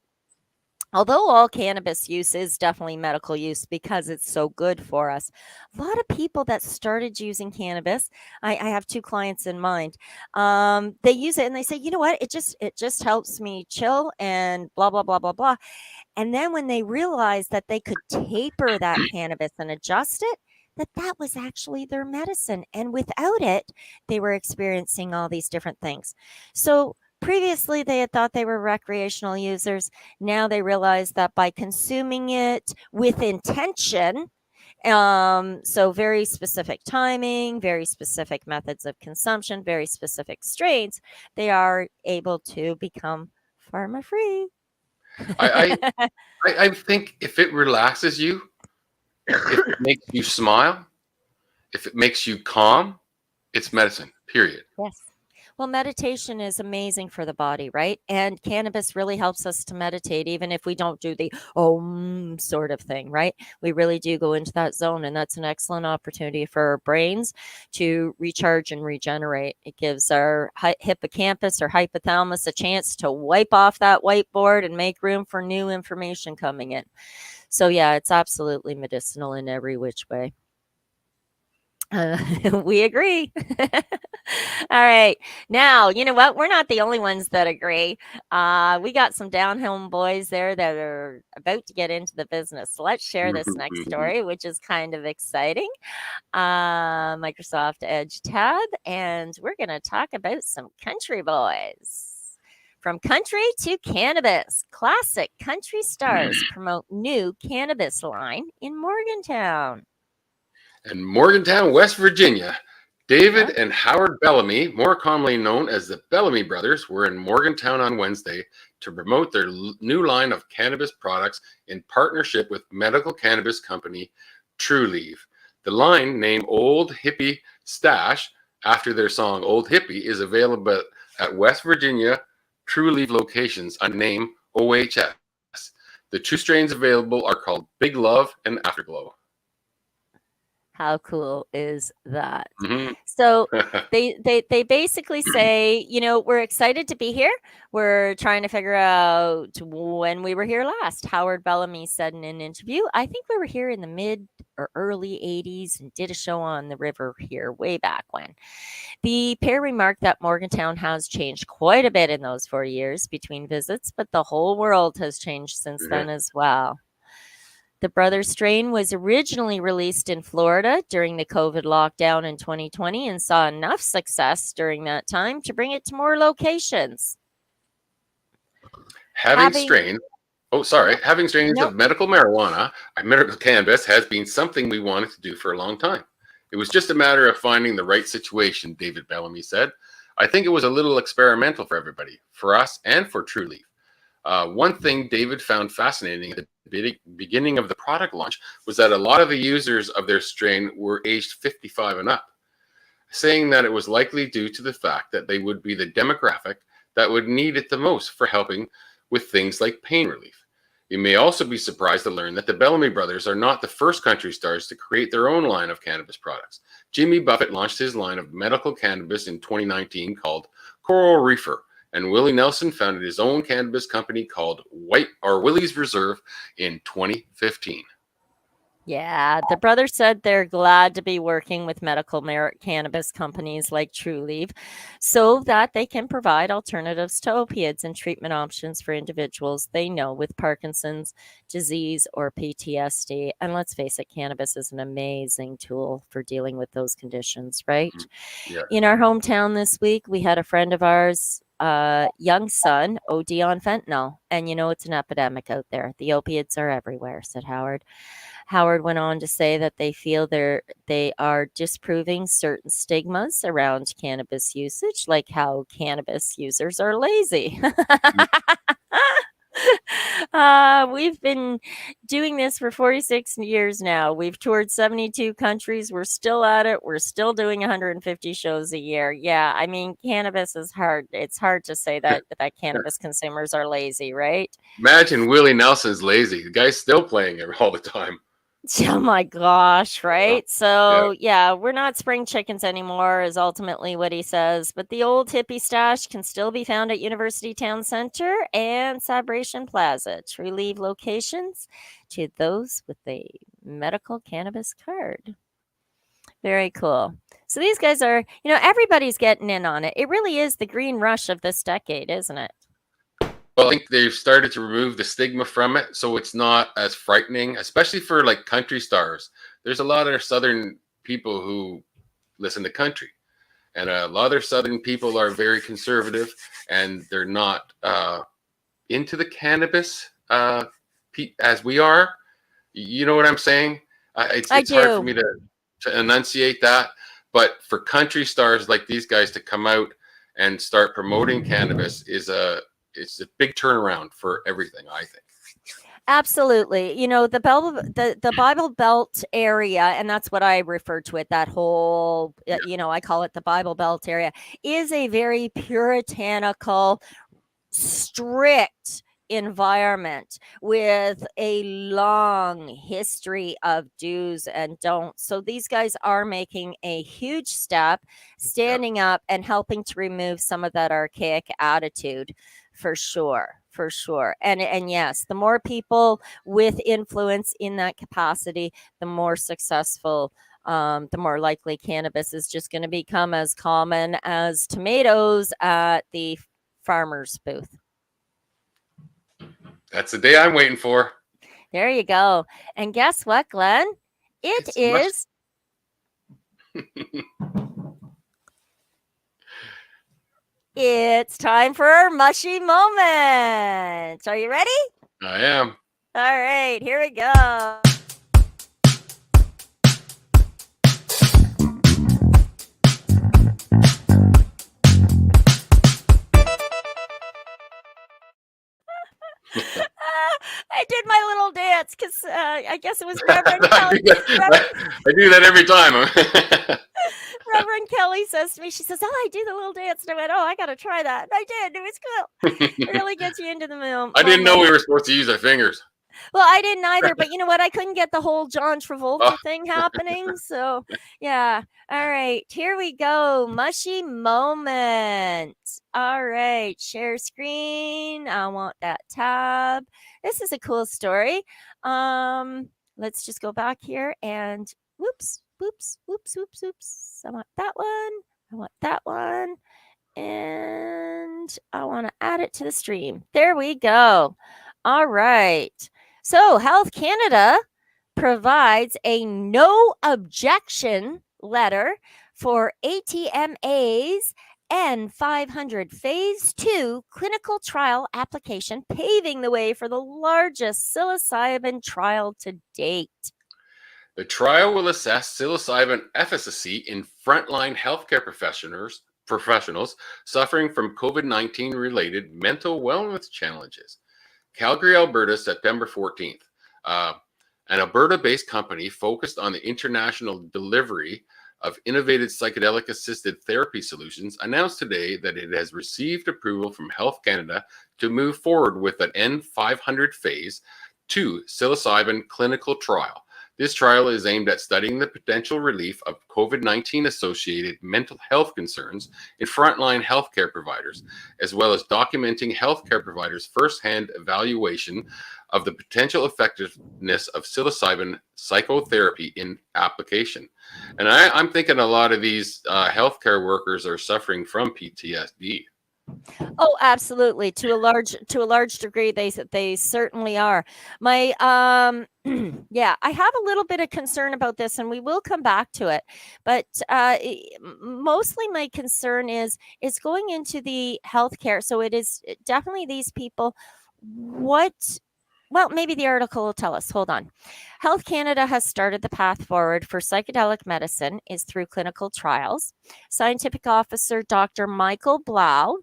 although all cannabis use is definitely medical use because it's so good for us, a lot of people that started using cannabis, I have two clients in mind, they use it and they say, you know what, it just helps me chill and blah, blah, blah, blah, blah. And then when they realized that they could taper that cannabis and adjust it, that was actually their medicine. And without it, they were experiencing all these different things. So previously, they had thought they were recreational users. Now they realize that by consuming it with intention, so very specific timing, very specific methods of consumption, very specific strains, they are able to become pharma-free. I think if it relaxes you, if it makes you smile, if it makes you calm, it's medicine, period. Yes. Well, meditation is amazing for the body, right? And cannabis really helps us to meditate, even if we don't do the sort of thing, right? We really do go into that zone, and that's an excellent opportunity for our brains to recharge and regenerate. It gives our hippocampus or hypothalamus a chance to wipe off that whiteboard and make room for new information coming in. So yeah, it's absolutely medicinal in every which way. We agree. All right. Now, you know what? We're not the only ones that agree. We got some down-home boys there that are about to get into the business. So let's share this next story, which is kind of exciting. Microsoft Edge tab, and we're going to talk about some country boys. From country to cannabis, classic country stars promote new cannabis line in Morgantown. And Morgantown, West Virginia. David and Howard Bellamy, more commonly known as the Bellamy brothers, were in Morgantown on Wednesday to promote their new line of cannabis products in partnership with medical cannabis company Trulieve. The line, named Old Hippie Stash, after their song Old Hippie, is available at West Virginia Trulieve locations on name OHS. The two strains available are called Big Love and Afterglow. How cool is that? Mm-hmm. So they basically say, you know, we're excited to be here. We're trying to figure out when we were here last. Howard Bellamy said in an interview, I think we were here in the mid or early 80s and did a show on the river here way back when. The pair remarked that Morgantown has changed quite a bit in those 4 years between visits, but the whole world has changed since then as well. The Brothers strain was originally released in Florida during the COVID lockdown in 2020 and saw enough success during that time to bring it to more locations. Having strains of medical marijuana and medical cannabis has been something we wanted to do for a long time. It was just a matter of finding the right situation, David Bellamy said. I think it was a little experimental for everybody, for us and for Trulieve. One thing David found fascinating at the beginning of the product launch was that a lot of the users of their strain were aged 55 and up, saying that it was likely due to the fact that they would be the demographic that would need it the most for helping with things like pain relief. You may also be surprised to learn that the Bellamy brothers are not the first country stars to create their own line of cannabis products. Jimmy Buffett launched his line of medical cannabis in 2019 called Coral Reefer, and Willie Nelson founded his own cannabis company called Willie's Reserve in 2015. Yeah, the brothers said they're glad to be working with medical cannabis companies like Trulieve so that they can provide alternatives to opiates and treatment options for individuals they know with Parkinson's disease or PTSD. And let's face it, cannabis is an amazing tool for dealing with those conditions, right? Yeah. In our hometown this week, we had a friend of ours, young son, OD on fentanyl. And you know, it's an epidemic out there. The opiates are everywhere, said Howard. Howard went on to say that they feel they are disproving certain stigmas around cannabis usage, like how cannabis users are lazy. We've been doing this for 46 years now. We've toured 72 countries. We're still at it. We're still doing 150 shows a year. Yeah, I mean, cannabis is hard. It's hard to say that cannabis consumers are lazy, right? Imagine Willie Nelson's lazy. The guy's still playing it all the time. Oh my gosh, right? So yeah, we're not spring chickens anymore is ultimately what he says, but the old hippie stash can still be found at University Town Center and Celebration Plaza. Trulieve locations to those with a medical cannabis card. Very cool. So these guys are, you know, everybody's getting in on it. It really is the green rush of this decade, isn't it? Well, I think they've started to remove the stigma from it, so it's not as frightening, especially for like country stars. There's a lot of Southern people who listen to country, and a lot of Southern people are very conservative, and they're not into the cannabis as we are. You know what I'm saying? It's hard for me to enunciate that, but for country stars like these guys to come out and start promoting cannabis it's a big turnaround for everything, I think. Absolutely. You know, the Bible Belt area, and that's what I refer to it, that whole, you know, I call it the Bible Belt area, is a very puritanical, strict environment with a long history of do's and don'ts. So these guys are making a huge step, standing up and helping to remove some of that archaic attitude. For sure. And yes, the more people with influence in that capacity, the more successful, the more likely cannabis is just going to become as common as tomatoes at the farmer's booth. That's the day I'm waiting for. There you go. And guess what, Glenn? It is... It's time for our mushy moment. Are you ready? I am. All right, here we go. I did my little dance because I guess it was Reverend Kelly. I do that every time. Reverend Kelly says to me, she says, "Oh, I do the little dance." And I went, "Oh, I got to try that." And I did. It was cool. It really gets you into the moment. I didn't know we were supposed to use our fingers. Well, I didn't either, but you know what? I couldn't get the whole John Travolta thing happening. So, yeah. All right. Here we go. Mushy moment. All right. Share screen. I want that tab. This is a cool story. Let's just go back here and whoops. I want that one. I want that one. And I want to add it to the stream. There we go. All right. So Health Canada provides a no objection letter for ATMA's N500 Phase 2 clinical trial application, paving the way for the largest psilocybin trial to date. The trial will assess psilocybin efficacy in frontline healthcare professionals suffering from COVID-19 related mental wellness challenges. Calgary, Alberta, September 14th. An Alberta-based company focused on the international delivery of innovative psychedelic-assisted therapy solutions announced today that it has received approval from Health Canada to move forward with an N500 Phase 2 psilocybin clinical trial. This trial is aimed at studying the potential relief of COVID-19 associated mental health concerns in frontline healthcare providers, as well as documenting healthcare providers' firsthand evaluation of the potential effectiveness of psilocybin psychotherapy in application. And I'm thinking a lot of these healthcare workers are suffering from PTSD. Oh, absolutely. To a large degree, they certainly are. My yeah, I have a little bit of concern about this, and we will come back to it. But mostly, my concern is going into the healthcare. So it is definitely these people. Well, maybe the article will tell us. Hold on. Health Canada has started the path forward for psychedelic medicine is through clinical trials. Scientific Officer Dr. Michael Blau.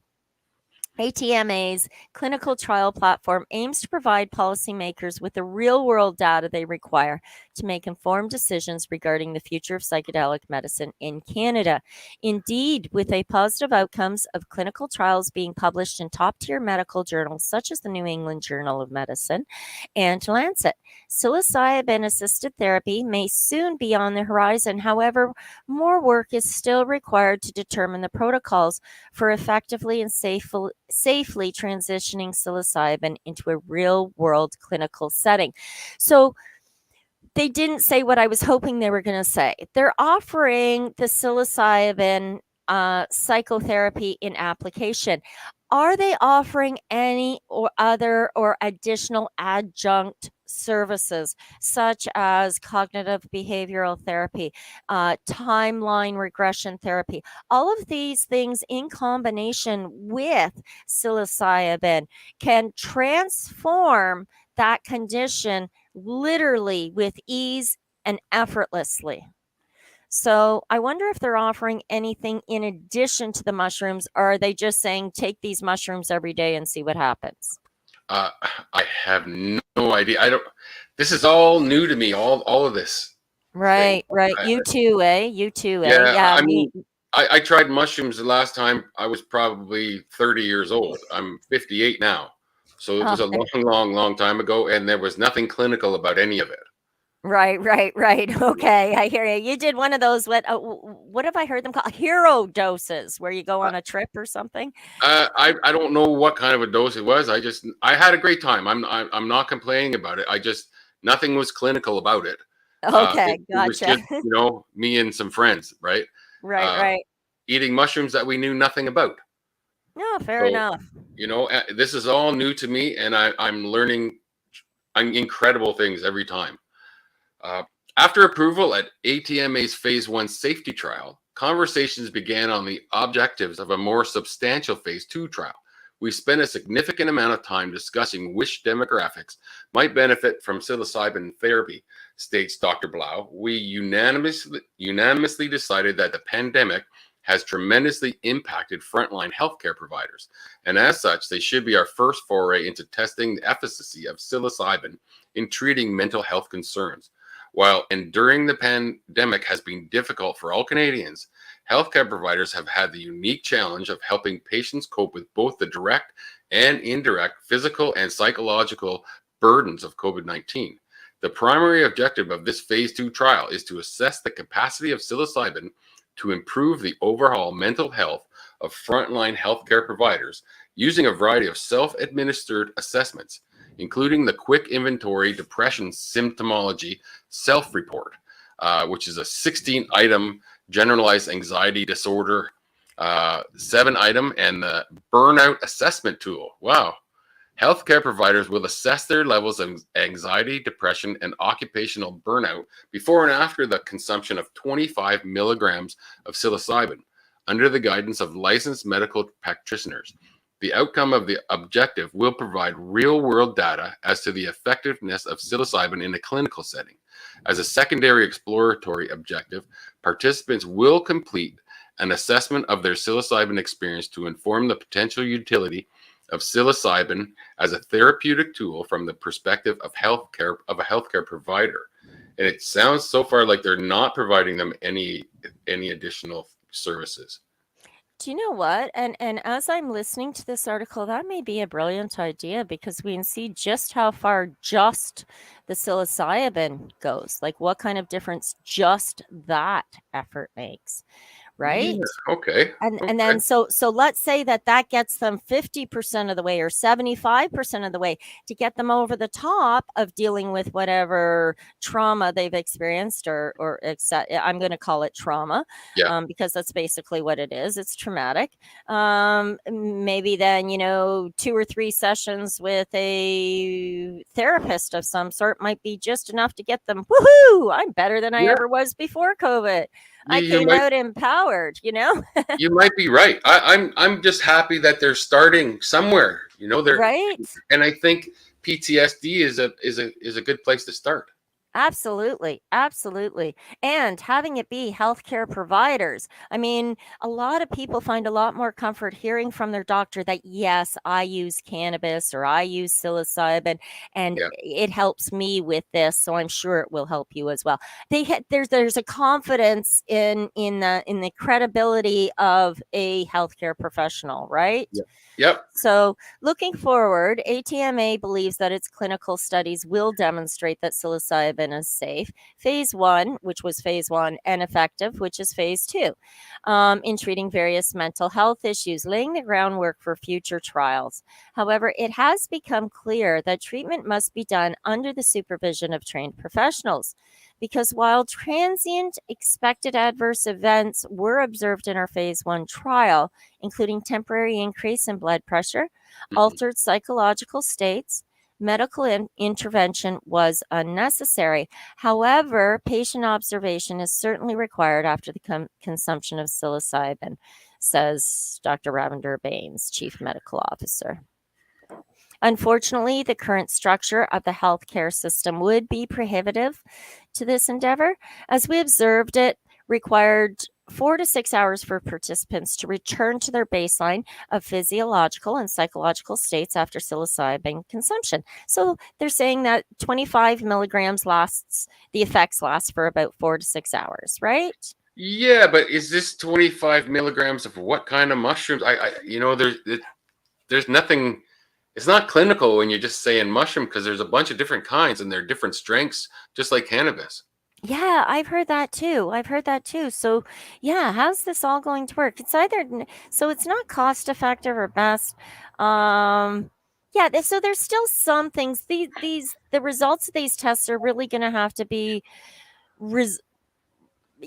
ATMA's clinical trial platform aims to provide policymakers with the real-world data they require to make informed decisions regarding the future of psychedelic medicine in Canada. Indeed, with a positive outcomes of clinical trials being published in top-tier medical journals such as the New England Journal of Medicine and Lancet, psilocybin-assisted therapy may soon be on the horizon. However, more work is still required to determine the protocols for effectively and safely transitioning psilocybin into a real-world clinical setting. So they didn't say what I was hoping they were going to say. They're offering the psilocybin psychotherapy in application. Are they offering any or other or additional adjunct services such as cognitive behavioral therapy, timeline regression therapy? All of these things in combination with psilocybin can transform that condition literally with ease and effortlessly. So I wonder if they're offering anything in addition to the mushrooms, or are they just saying take these mushrooms every day and see what happens? I have no idea. This is all new to me, all of this. Right. You too, eh? You too, eh? Yeah, I mean, I tried mushrooms the last time I was probably 30 years old. I'm 58 now. So it was a long time ago, and there was nothing clinical about any of it. Right. Okay, I hear you. You did one of those. What have I heard them call? Hero doses, where you go on a trip or something. I don't know what kind of a dose it was. I had a great time. I'm not complaining about it. Nothing was clinical about it. Okay, gotcha. It was just, me and some friends, right? Right. Eating mushrooms that we knew nothing about. No, fair enough. This is all new to me, and I'm learning incredible things every time. After approval at ATMA's Phase 1 safety trial, conversations began on the objectives of a more substantial phase 2 trial. We spent a significant amount of time discussing which demographics might benefit from psilocybin therapy, states Dr. Blau. We unanimously decided that the pandemic has tremendously impacted frontline healthcare providers, and as such, they should be our first foray into testing the efficacy of psilocybin in treating mental health concerns. While enduring the pandemic has been difficult for all Canadians, healthcare providers have had the unique challenge of helping patients cope with both the direct and indirect physical and psychological burdens of COVID-19. The primary objective of this phase 2 trial is to assess the capacity of psilocybin to improve the overall mental health of frontline healthcare providers using a variety of self-administered assessments, including the Quick Inventory Depression Symptomology Self-Report, which is a 16-item generalized anxiety disorder, 7-item, and the Burnout Assessment Tool. Wow. Healthcare providers will assess their levels of anxiety, depression, and occupational burnout before and after the consumption of 25 milligrams of psilocybin under the guidance of licensed medical practitioners. The outcome of the objective will provide real-world data as to the effectiveness of psilocybin in a clinical setting. As a secondary exploratory objective, participants will complete an assessment of their psilocybin experience to inform the potential utility of psilocybin as a therapeutic tool from the perspective of healthcare of a healthcare provider. And it sounds so far like they're not providing them any additional services. Do you know what? And as I'm listening to this article, that may be a brilliant idea, because we can see just how far just the psilocybin goes, like what kind of difference just that effort makes. Right. Yeah, okay. And then so let's say that gets them 50% of the way or 75% of the way to get them over the top of dealing with whatever trauma they've experienced or I'm going to call it trauma, because that's basically what it is. It's traumatic. Maybe then, 2 or 3 sessions with a therapist of some sort might be just enough to get them, woohoo, I'm better than I ever was before COVID. I came out empowered, You might be right. I'm just happy that they're starting somewhere, They're right. And I think PTSD is a good place to start. Absolutely. Absolutely. And having it be healthcare providers. I mean, a lot of people find a lot more comfort hearing from their doctor that, yes, I use cannabis or I use psilocybin and it helps me with this. So I'm sure it will help you as well. There's a confidence in the credibility of a healthcare professional, right? Yep. So looking forward, ATMA believes that its clinical studies will demonstrate that psilocybin is safe. Phase 1, which was phase 1, and effective, which is phase 2, in treating various mental health issues, laying the groundwork for future trials. However, it has become clear that treatment must be done under the supervision of trained professionals. Because while transient expected adverse events were observed in our phase 1 trial, including temporary increase in blood pressure, altered psychological states, medical intervention was unnecessary. However, patient observation is certainly required after the consumption of psilocybin, says Dr. Ravender Baines, Chief Medical Officer. Unfortunately, the current structure of the healthcare system would be prohibitive to this endeavor. As we observed, it required 4 to 6 hours for participants to return to their baseline of physiological and psychological states after psilocybin consumption. So they're saying that 25 milligrams the effects last for about 4 to 6 hours, right? Yeah, but is this 25 milligrams of what kind of mushrooms? There's nothing. It's not clinical when you're just saying mushroom, because there's a bunch of different kinds and they're different strengths, just like cannabis. Yeah, I've heard that too. So yeah, how's this all going to work? It's not cost effective or best. So there's still some things. The results of these tests are really going to have to be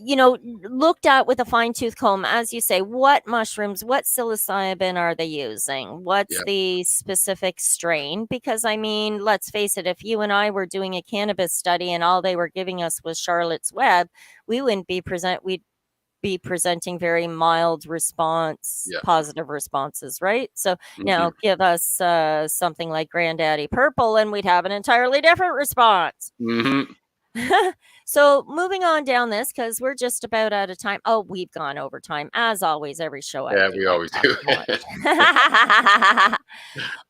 looked at with a fine-tooth comb, as you say. What mushrooms, what psilocybin are they using? What's the specific strain? Because I mean, let's face it, if you and I were doing a cannabis study and all they were giving us was Charlotte's Web, we'd be be presenting very mild response, positive responses, right? So now give us something like Granddaddy Purple and we'd have an entirely different response. So moving on down this, because we're just about out of time. Oh, we've gone over time. As always, every show. Yeah, we always do.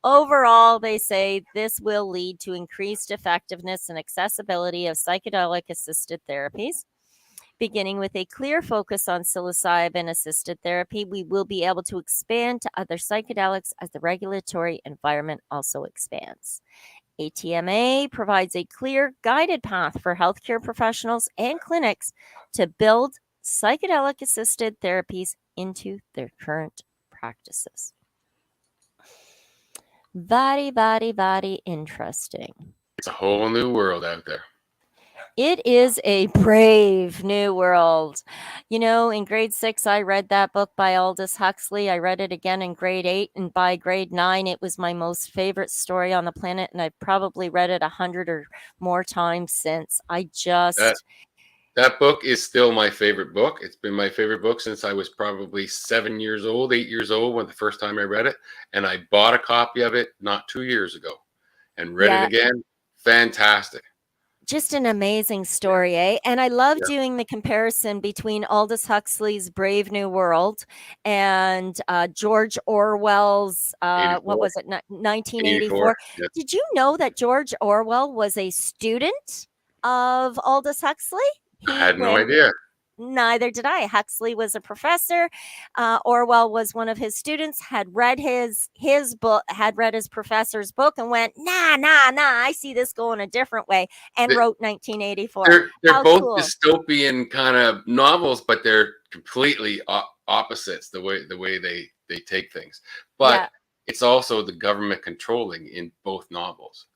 Overall, they say this will lead to increased effectiveness and accessibility of psychedelic-assisted therapies. Beginning with a clear focus on psilocybin-assisted therapy, we will be able to expand to other psychedelics as the regulatory environment also expands. ATMA provides a clear, guided path for healthcare professionals and clinics to build psychedelic-assisted therapies into their current practices. Very, very, very interesting. It's a whole new world out there. It is a brave new world. You know, in grade 6, I read that book by Aldous Huxley. I read it again in grade 8, and by grade 9, it was my most favorite story on the planet, and I've probably read it 100 or more times since. That book is still my favorite book. It's been my favorite book since I was probably 7 years old, 8 years old when the first time I read it. And I bought a copy of it not 2 years ago and read it again. Fantastic. Just an amazing story, eh? And I love doing the comparison between Aldous Huxley's Brave New World and George Orwell's, what was it, 1984? Yes. Did you know that George Orwell was a student of Aldous Huxley? I had no idea. Neither did I. Huxley was a professor. Orwell was one of his students, had read his book, had read his professor's book and went, nah, I see this going a different way, and wrote 1984. They're both cool. Dystopian kind of novels, but they're completely opposites the way they take things. But it's also the government controlling in both novels.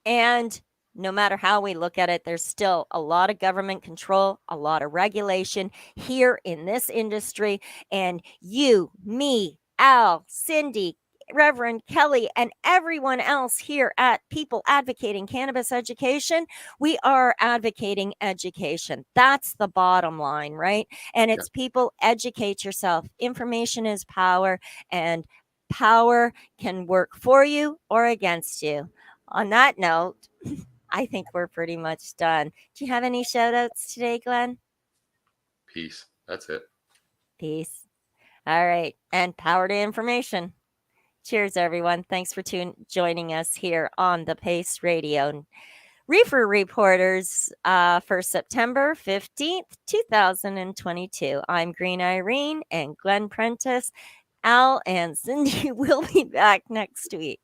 And no matter how we look at it, there's still a lot of government control, a lot of regulation here in this industry. And you, me, Al, Cindy, Reverend Kelly, and everyone else here at People Advocating Cannabis Education, we are advocating education. That's the bottom line, right? And it's people, educate yourself. Information is power, and power can work for you or against you. On that note, I think we're pretty much done. Do you have any shout outs today, Glenn? Peace. That's it. Peace. All right. And power to information. Cheers, everyone. Thanks for joining us here on the Pace Radio. Reefer Reporters for September 15th, 2022. I'm Green Irene, and Glenn Prentice, Al, and Cindy will be back next week.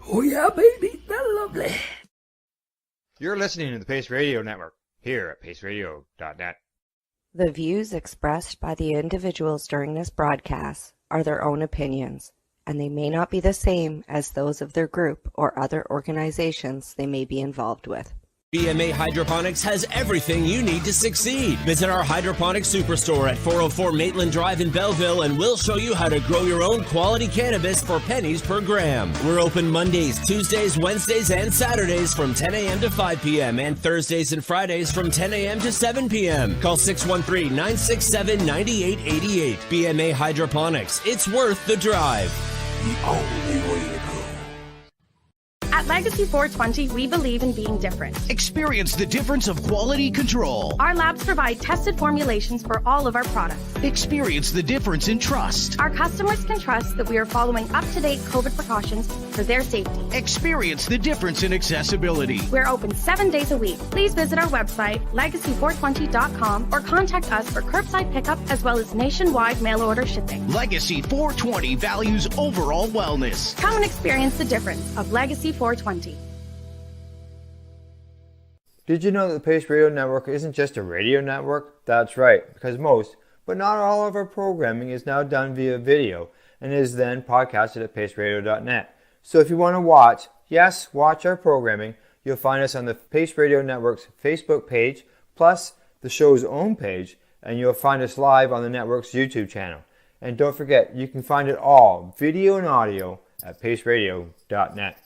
Oh yeah, baby, that's lovely. You're listening to the Pace Radio Network here at paceradio.net. The views expressed by the individuals during this broadcast are their own opinions, and they may not be the same as those of their group or other organizations they may be involved with. BMA Hydroponics has everything you need to succeed. Visit our hydroponics superstore at 404 Maitland Drive in Belleville, and we'll show you how to grow your own quality cannabis for pennies per gram. We're open Mondays, Tuesdays, Wednesdays, and Saturdays from 10 a.m. to 5 p.m. and Thursdays and Fridays from 10 a.m. to 7 p.m. Call 613-967-9888. BMA Hydroponics. It's worth the drive. The only way to go. At Legacy 420, we believe in being different. Experience the difference of quality control. Our labs provide tested formulations for all of our products. Experience the difference in trust. Our customers can trust that we are following up-to-date COVID precautions for their safety. Experience the difference in accessibility. We're open 7 days a week. Please visit our website, legacy420.com, or contact us for curbside pickup as well as nationwide mail order shipping. Legacy 420 values overall wellness. Come and experience the difference of Legacy 420. Did you know that the Pace Radio Network isn't just a radio network? That's right, because most, but not all of our programming is now done via video and is then podcasted at paceradio.net. So if you want to watch our programming, you'll find us on the Pace Radio Network's Facebook page, plus the show's own page, and you'll find us live on the network's YouTube channel. And don't forget, you can find it all, video and audio, at paceradio.net.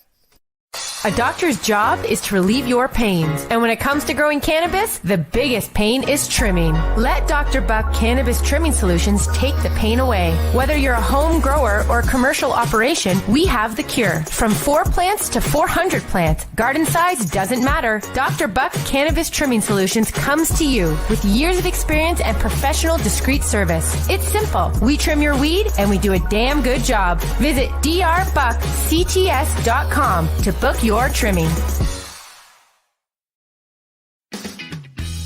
A doctor's job is to relieve your pains. And when it comes to growing cannabis, the biggest pain is trimming. Let Dr. Buck Cannabis Trimming Solutions take the pain away. Whether you're a home grower or commercial operation, we have the cure. From 4 plants to 400 plants, garden size doesn't matter. Dr. Buck Cannabis Trimming Solutions comes to you with years of experience and professional discreet service. It's simple. We trim your weed and we do a damn good job. Visit drbuckcts.com to book your trimming.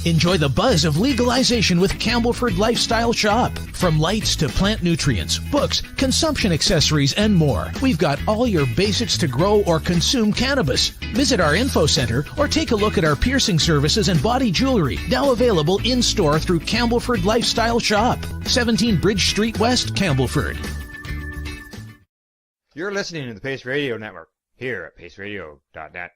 Enjoy the buzz of legalization with Campbellford Lifestyle Shop. From lights to plant nutrients, books, consumption accessories, and more. We've got all your basics to grow or consume cannabis. Visit our info center or take a look at our piercing services and body jewelry, now available in-store through Campbellford Lifestyle Shop. 17 Bridge Street West, Campbellford. You're listening to the Pace Radio Network here at paceradio.net.